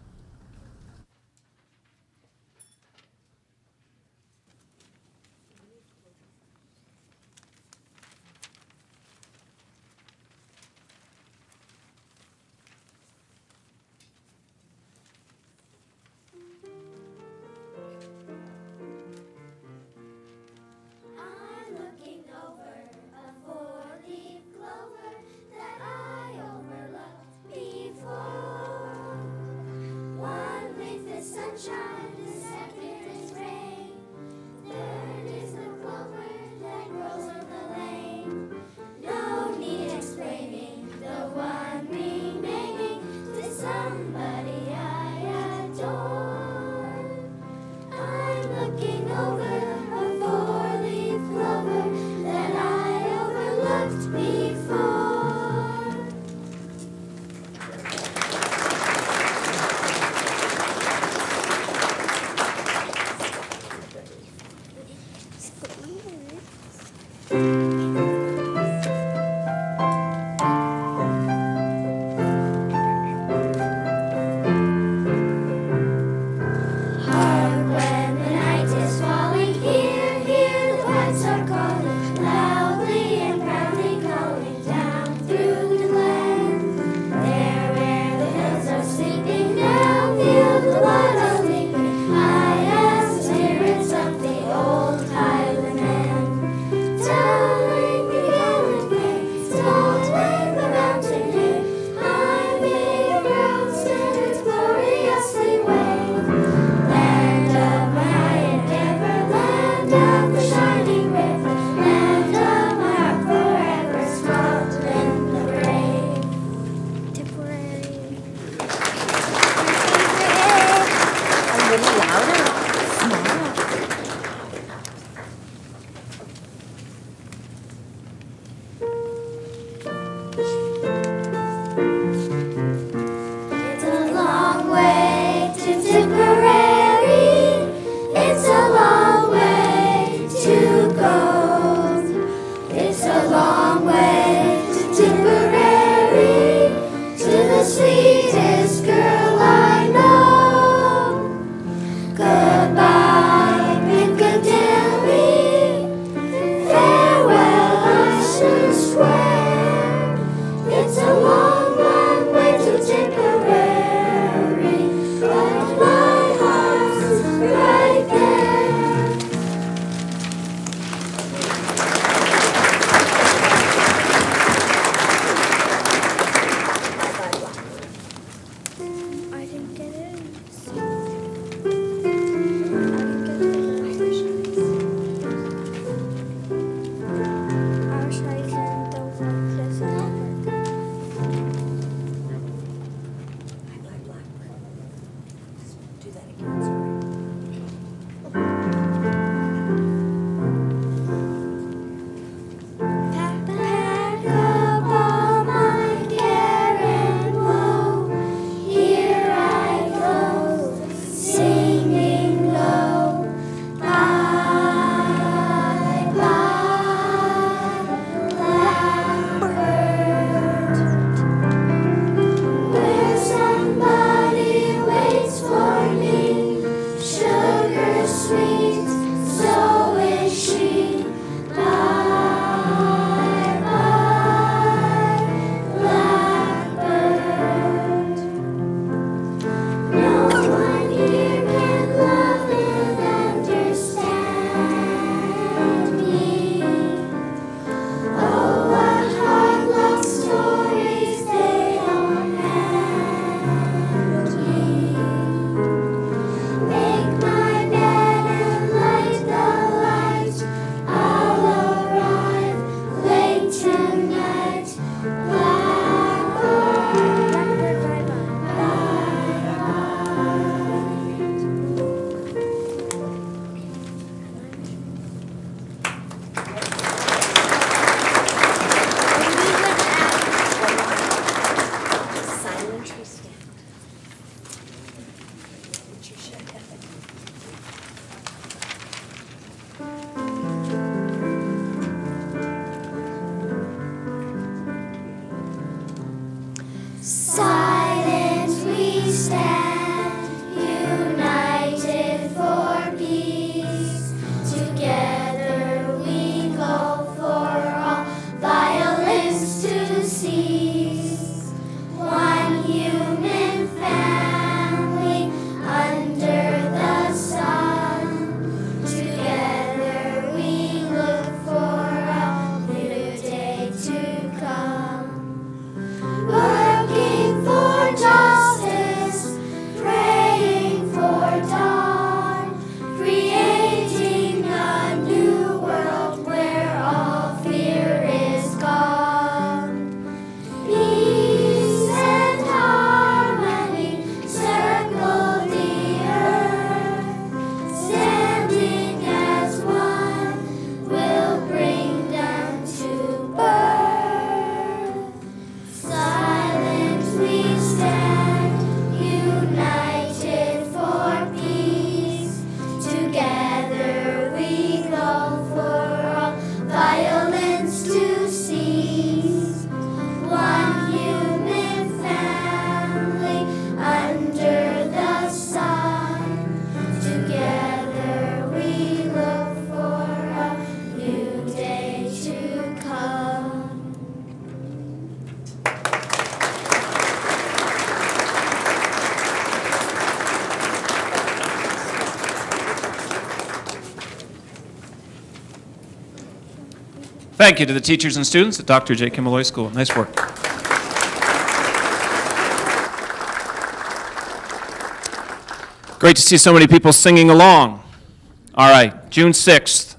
Thank you to the teachers and students at Dr. J. Kim Malloy School. Nice work. Great to see so many people singing along. All right, June 6th,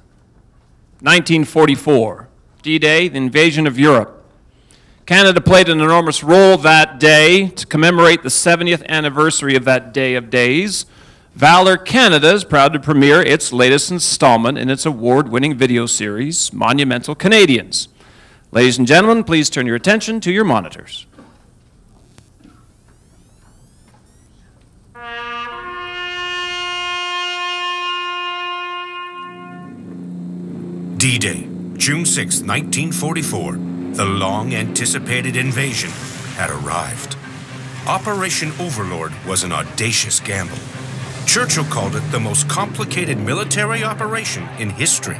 1944, D-Day, the invasion of Europe. Canada played an enormous role that day to commemorate the 70th anniversary of that day of days. Valour Canada is proud to premiere its latest installment in its award-winning video series, Monumental Canadians. Ladies and gentlemen, please turn your attention to your monitors. D-Day, June 6, 1944. The long-anticipated invasion had arrived. Operation Overlord was an audacious gamble. Churchill called it the most complicated military operation in history.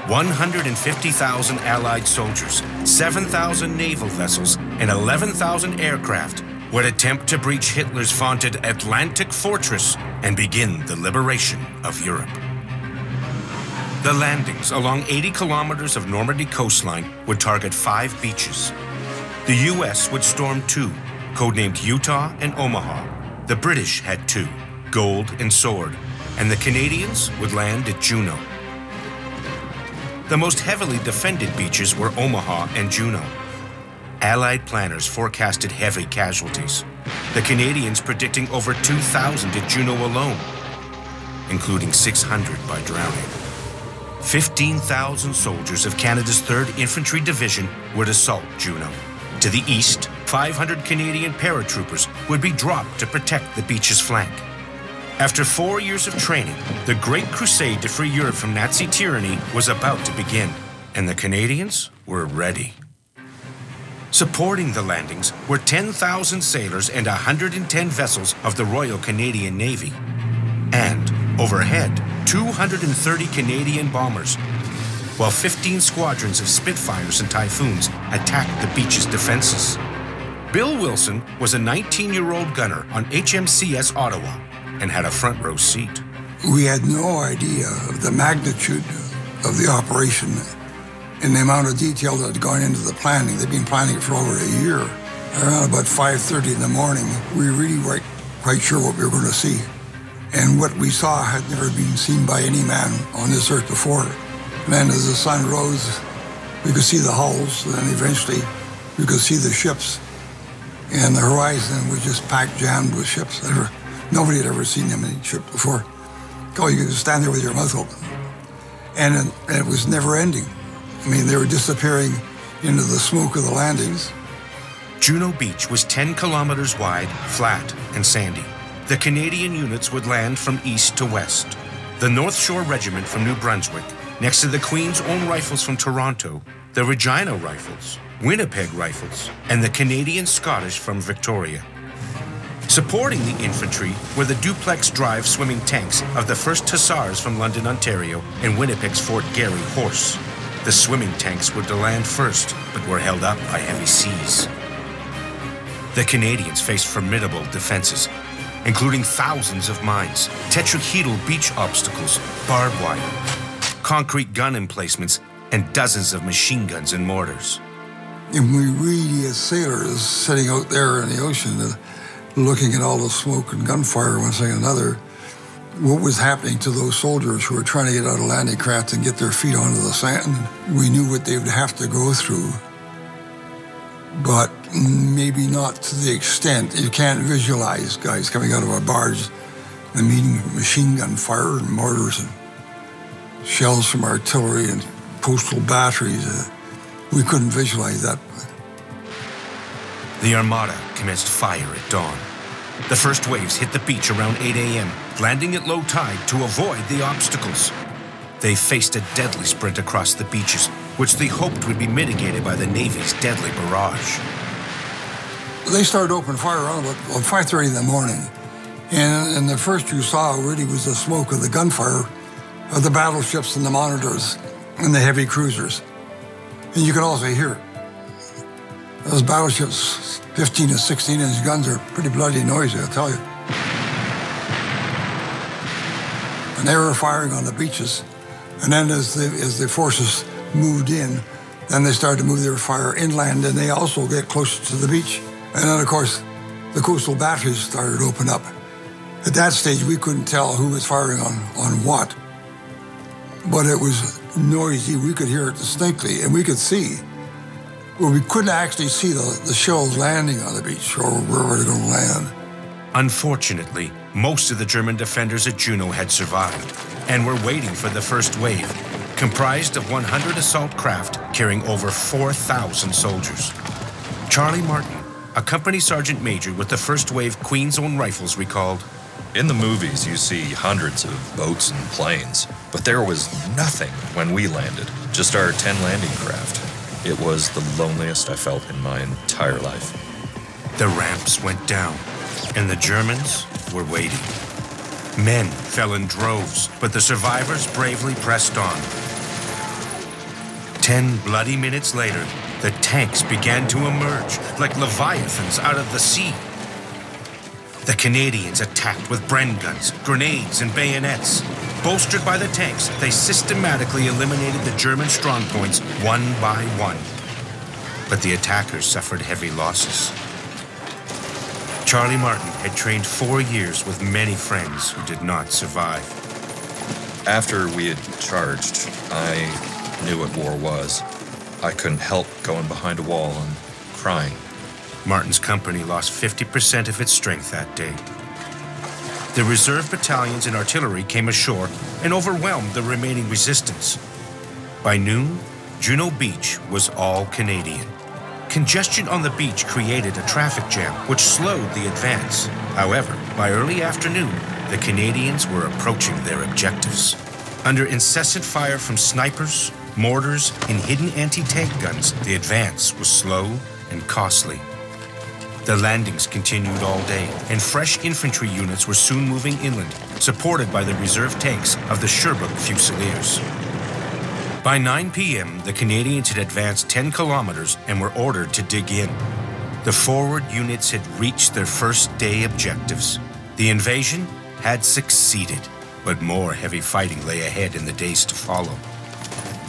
150,000 Allied soldiers, 7,000 naval vessels, and 11,000 aircraft would attempt to breach Hitler's vaunted Atlantic fortress and begin the liberation of Europe. The landings along 80 kilometers of Normandy coastline would target 5 beaches. The U.S. would storm 2, codenamed Utah and Omaha. The British had 2, Gold and Sword, and the Canadians would land at Juno. The most heavily defended beaches were Omaha and Juno. Allied planners forecasted heavy casualties, the Canadians predicting over 2,000 at Juno alone, including 600 by drowning. 15,000 soldiers of Canada's 3rd Infantry Division would assault Juno. To the east, 500 Canadian paratroopers would be dropped to protect the beach's flank. After 4 years of training, the Great Crusade to free Europe from Nazi tyranny was about to begin, and the Canadians were ready. Supporting the landings were 10,000 sailors and 110 vessels of the Royal Canadian Navy. And, overhead, 230 Canadian bombers, while 15 squadrons of Spitfires and Typhoons attacked the beach's defenses. Bill Wilson was a 19-year-old gunner on HMCS Ottawa and had a front row seat. We had no idea of the magnitude of the operation and the amount of detail that had gone into the planning. They'd been planning it for over a year. Around about 5:30 in the morning, we really weren't quite sure what we were going to see. And what we saw had never been seen by any man on this earth before. And then as the sun rose, we could see the hulls, and then eventually we could see the ships. And the horizon was just packed, jammed with ships. Nobody had ever seen them in a ship before. Oh, you could stand there with your mouth open. And it was never ending. I mean, they were disappearing into the smoke of the landings. Juno Beach was 10 kilometers wide, flat, and sandy. The Canadian units would land from east to west. The North Shore Regiment from New Brunswick, next to the Queen's Own Rifles from Toronto, the Regina Rifles, Winnipeg Rifles, and the Canadian Scottish from Victoria. Supporting the infantry were the duplex drive swimming tanks of the 1st Hussars from London, Ontario, and Winnipeg's Fort Garry Horse. The swimming tanks were to land first, but were held up by heavy seas. The Canadians faced formidable defenses, including thousands of mines, tetrahedral beach obstacles, barbed wire, concrete gun emplacements, and dozens of machine guns and mortars. And we really, as sailors, sitting out there in the ocean, looking at all the smoke and gunfire, one thing and another, what was happening to those soldiers who were trying to get out of landing craft and get their feet onto the sand. We knew what they would have to go through, but maybe not to the extent. You can't visualize guys coming out of a barge and meeting machine gun fire and mortars and shells from artillery and postal batteries. We couldn't visualize that. The Armada commenced fire at dawn. The first waves hit the beach around 8 a.m., landing at low tide to avoid the obstacles. They faced a deadly sprint across the beaches, which they hoped would be mitigated by the Navy's deadly barrage. They started open fire around about 5:30 in the morning, and the first you saw really was the smoke of the gunfire of the battleships and the monitors and the heavy cruisers. And you could also hear it. Those battleships, 15 to 16-inch guns, are pretty bloody noisy, I'll tell you. And they were firing on the beaches. And then as the forces moved in, Then they started to move their fire inland, and they also get closer to the beach. And then, of course, the coastal batteries started to open up. At that stage, we couldn't tell who was firing on what, but it was noisy. We could hear it distinctly, and we could see. Well, we couldn't actually see the shells landing on the beach or where they're going to land. Unfortunately, most of the German defenders at Juno had survived and were waiting for the first wave, comprised of 100 assault craft carrying over 4,000 soldiers. Charlie Martin, a company sergeant major with the first wave Queen's Own Rifles, recalled, "In the movies, you see hundreds of boats and planes, but there was nothing when we landed, just our 10 landing craft. It was the loneliest I felt in my entire life." The ramps went down, and the Germans were waiting. Men fell in droves, but the survivors bravely pressed on. 10 bloody minutes later, the tanks began to emerge like leviathans out of the sea. The Canadians attacked with Bren guns, grenades, and bayonets. Bolstered by the tanks, they systematically eliminated the German strongpoints one by one. But the attackers suffered heavy losses. Charlie Martin had trained 4 years with many friends who did not survive. After we had charged, I knew what war was. I couldn't help going behind a wall and crying. Martin's company lost 50% of its strength that day. The reserve battalions and artillery came ashore and overwhelmed the remaining resistance. By noon, Juno Beach was all Canadian. Congestion on the beach created a traffic jam, which slowed the advance. However, by early afternoon, the Canadians were approaching their objectives. Under incessant fire from snipers, mortars, and hidden anti-tank guns, the advance was slow and costly. The landings continued all day, and fresh infantry units were soon moving inland, supported by the reserve tanks of the Sherbrooke Fusiliers. By 9 p.m., the Canadians had advanced 10 kilometers and were ordered to dig in. The forward units had reached their first day objectives. The invasion had succeeded, but more heavy fighting lay ahead in the days to follow.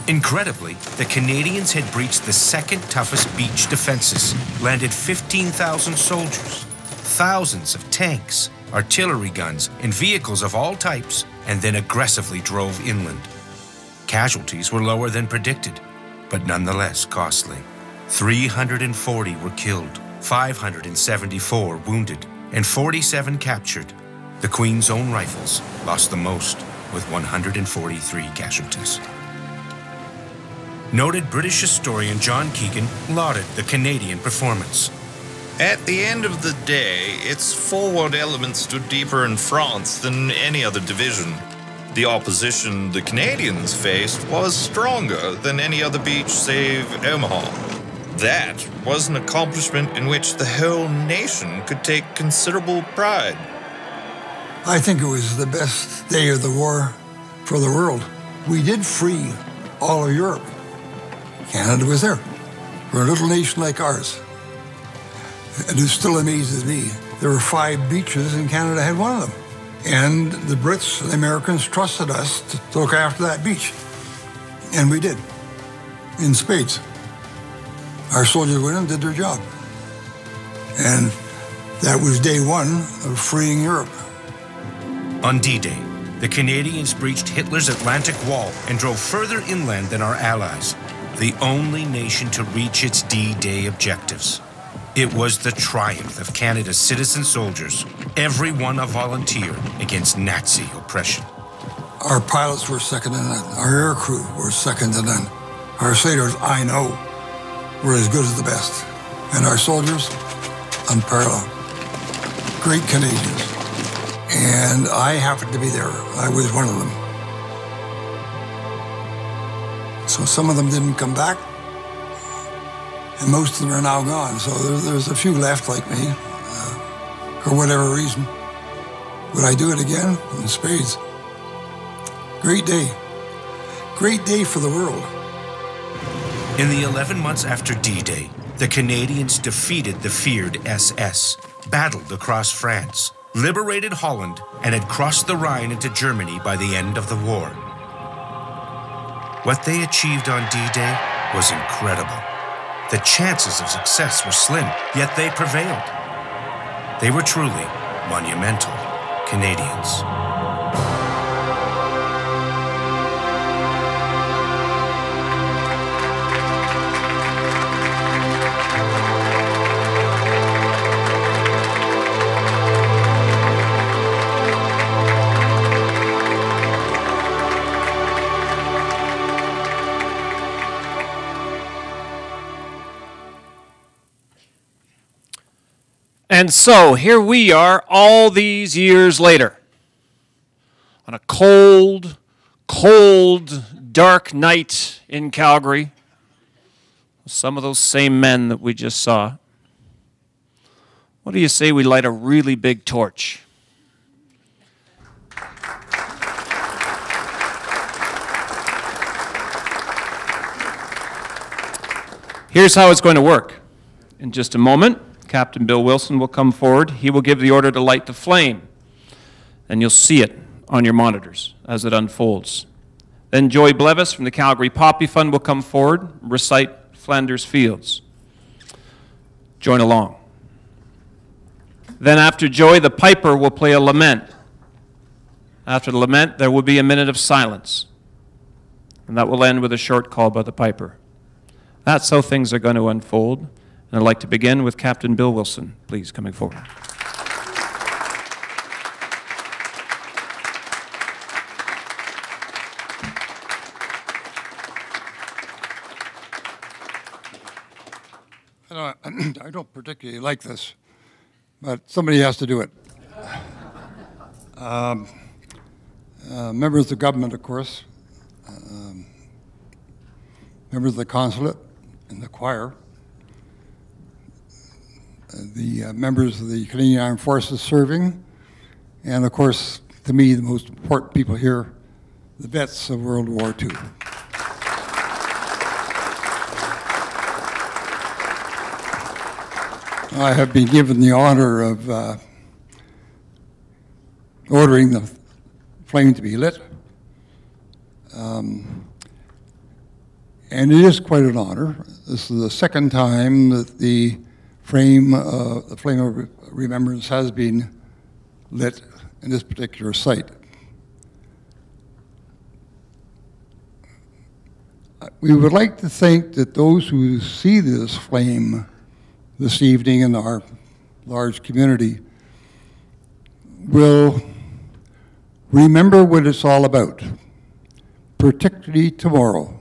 Incredibly, the Canadians had breached the second toughest beach defenses, landed 15,000 soldiers, thousands of tanks, artillery guns, and vehicles of all types, and then aggressively drove inland. Casualties were lower than predicted, but nonetheless costly. 340 were killed, 574 wounded, and 47 captured. The Queen's Own Rifles lost the most, with 143 casualties. Noted British historian John Keegan lauded the Canadian performance. At the end of the day, its forward element stood deeper in France than any other division. The opposition the Canadians faced was stronger than any other beach save Omaha. That was an accomplishment in which the whole nation could take considerable pride. I think it was the best day of the war for the world. We did free all of Europe. Canada was there for a little nation like ours. And it still amazes me. There were 5 beaches and Canada had one of them. And the Brits and the Americans trusted us to look after that beach. And we did, in spades. Our soldiers went and did their job. And that was day 1 of freeing Europe. On D-Day, the Canadians breached Hitler's Atlantic Wall and drove further inland than our allies, the only nation to reach its D-Day objectives. It was the triumph of Canada's citizen soldiers, every one a volunteer against Nazi oppression. Our pilots were second to none. Our air crew were second to none. Our sailors, I know, were as good as the best. And our soldiers, unparalleled. Great Canadians. And I happened to be there. I was one of them. So some of them didn't come back, and most of them are now gone. So there's a few left like me, for whatever reason. Would I do it again? In spades. Great day. Great day for the world. In the 11 months after D-Day, the Canadians defeated the feared SS, battled across France, liberated Holland, and had crossed the Rhine into Germany by the end of the war. What they achieved on D-Day was incredible. The chances of success were slim, yet they prevailed. They were truly monumental Canadians. And so here we are all these years later on a cold, cold, dark night in Calgary. Some of those same men that we just saw. What do you say we light a really big torch? Here's how it's going to work. In just a moment, Captain Bill Wilson will come forward. He will give the order to light the flame, and you'll see it on your monitors as it unfolds. Then Joy Blevis from the Calgary Poppy Fund will come forward, recite Flanders Fields. Join along. Then after Joy, the piper will play a lament. After the lament, there will be a minute of silence, and that will end with a short call by the piper. That's how things are going to unfold. And I'd like to begin with Captain Bill Wilson, please, coming forward. I don't particularly like this, but somebody has to do it. Members of the government, of course, members of the consulate and the choir, the members of the Canadian Armed Forces serving, and of course, to me, the most important people here, the vets of World War II. I have been given the honor of ordering the flame to be lit. And it is quite an honor. This is the second time that the flame of remembrance has been lit in this particular site. We would like to think that those who see this flame this evening in our large community will remember what it's all about, particularly tomorrow,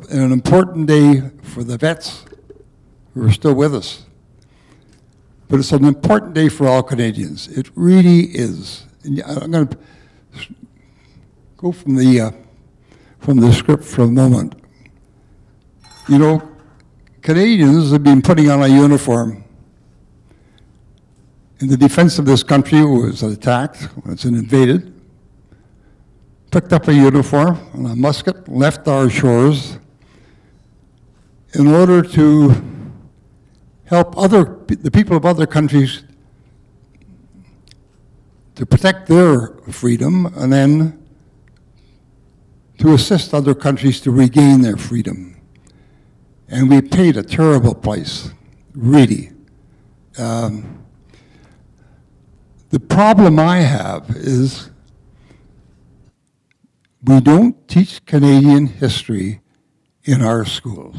an important day for the vets who are still with us. But it's an important day for all Canadians. It really is. And I'm going to go from the script for a moment. You know, Canadians have been putting on a uniform in the defense of this country was attacked, when it's invaded, picked up a uniform and a musket, left our shores in order to help the people of other countries to protect their freedom and then to assist other countries to regain their freedom. And we paid a terrible price, really. The problem I have is we don't teach Canadian history in our schools.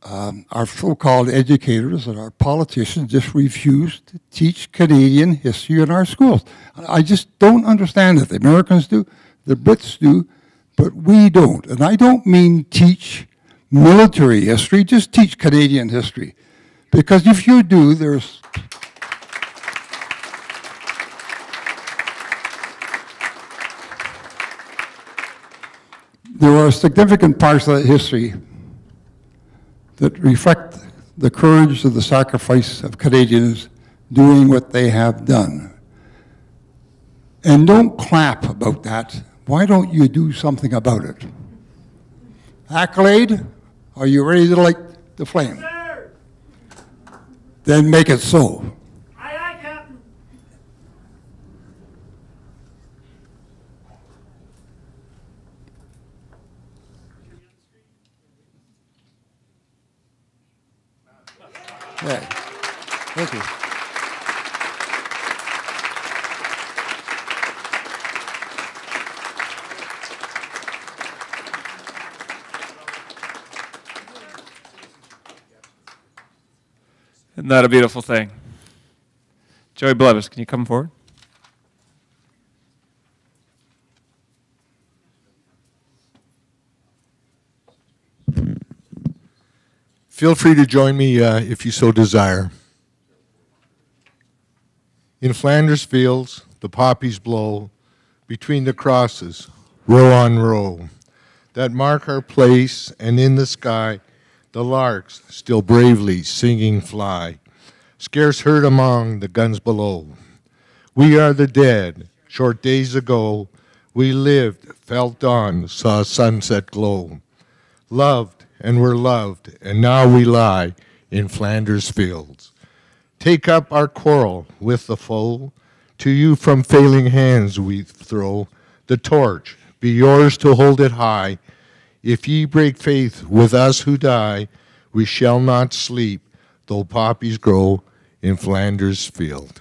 Our so-called educators and our politicians just refuse to teach Canadian history in our schools. I just don't understand it. The Americans do, the Brits do, but we don't. And I don't mean teach military history, just teach Canadian history. Because if you do, there are significant parts of that history that reflect the courage of the sacrifice of Canadians doing what they have done. And don't clap about that. Why don't you do something about it? Accolade, are you ready to light the flame? Sir. Then make it so. Aye, aye, Captain. Right. Thank you. Isn't that a beautiful thing? Joey Blevis, can you come forward? Feel free to join me if you so desire. In Flanders fields, the poppies blow between the crosses, row on row, that mark our place, and in the sky, the larks still bravely singing fly, scarce heard among the guns below. We are the dead. Short days ago, we lived, felt dawn, saw sunset glow, loved and were loved, and now we lie in Flanders fields. Take up our quarrel with the foe. To you from failing hands we throw the torch. Be yours to hold it high. If ye break faith with us who die, we shall not sleep, though poppies grow in Flanders field.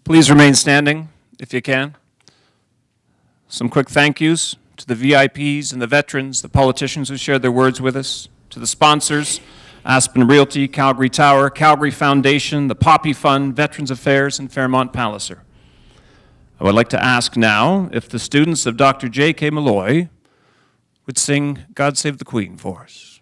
Please remain standing if you can. Some quick thank yous to the VIPs and the veterans, the politicians who shared their words with us, to the sponsors, Aspen Realty, Calgary Tower, Calgary Foundation, the Poppy Fund, Veterans Affairs, and Fairmont Palliser. I would like to ask now if the students of Dr. J.K. Malloy would sing God Save the Queen for us.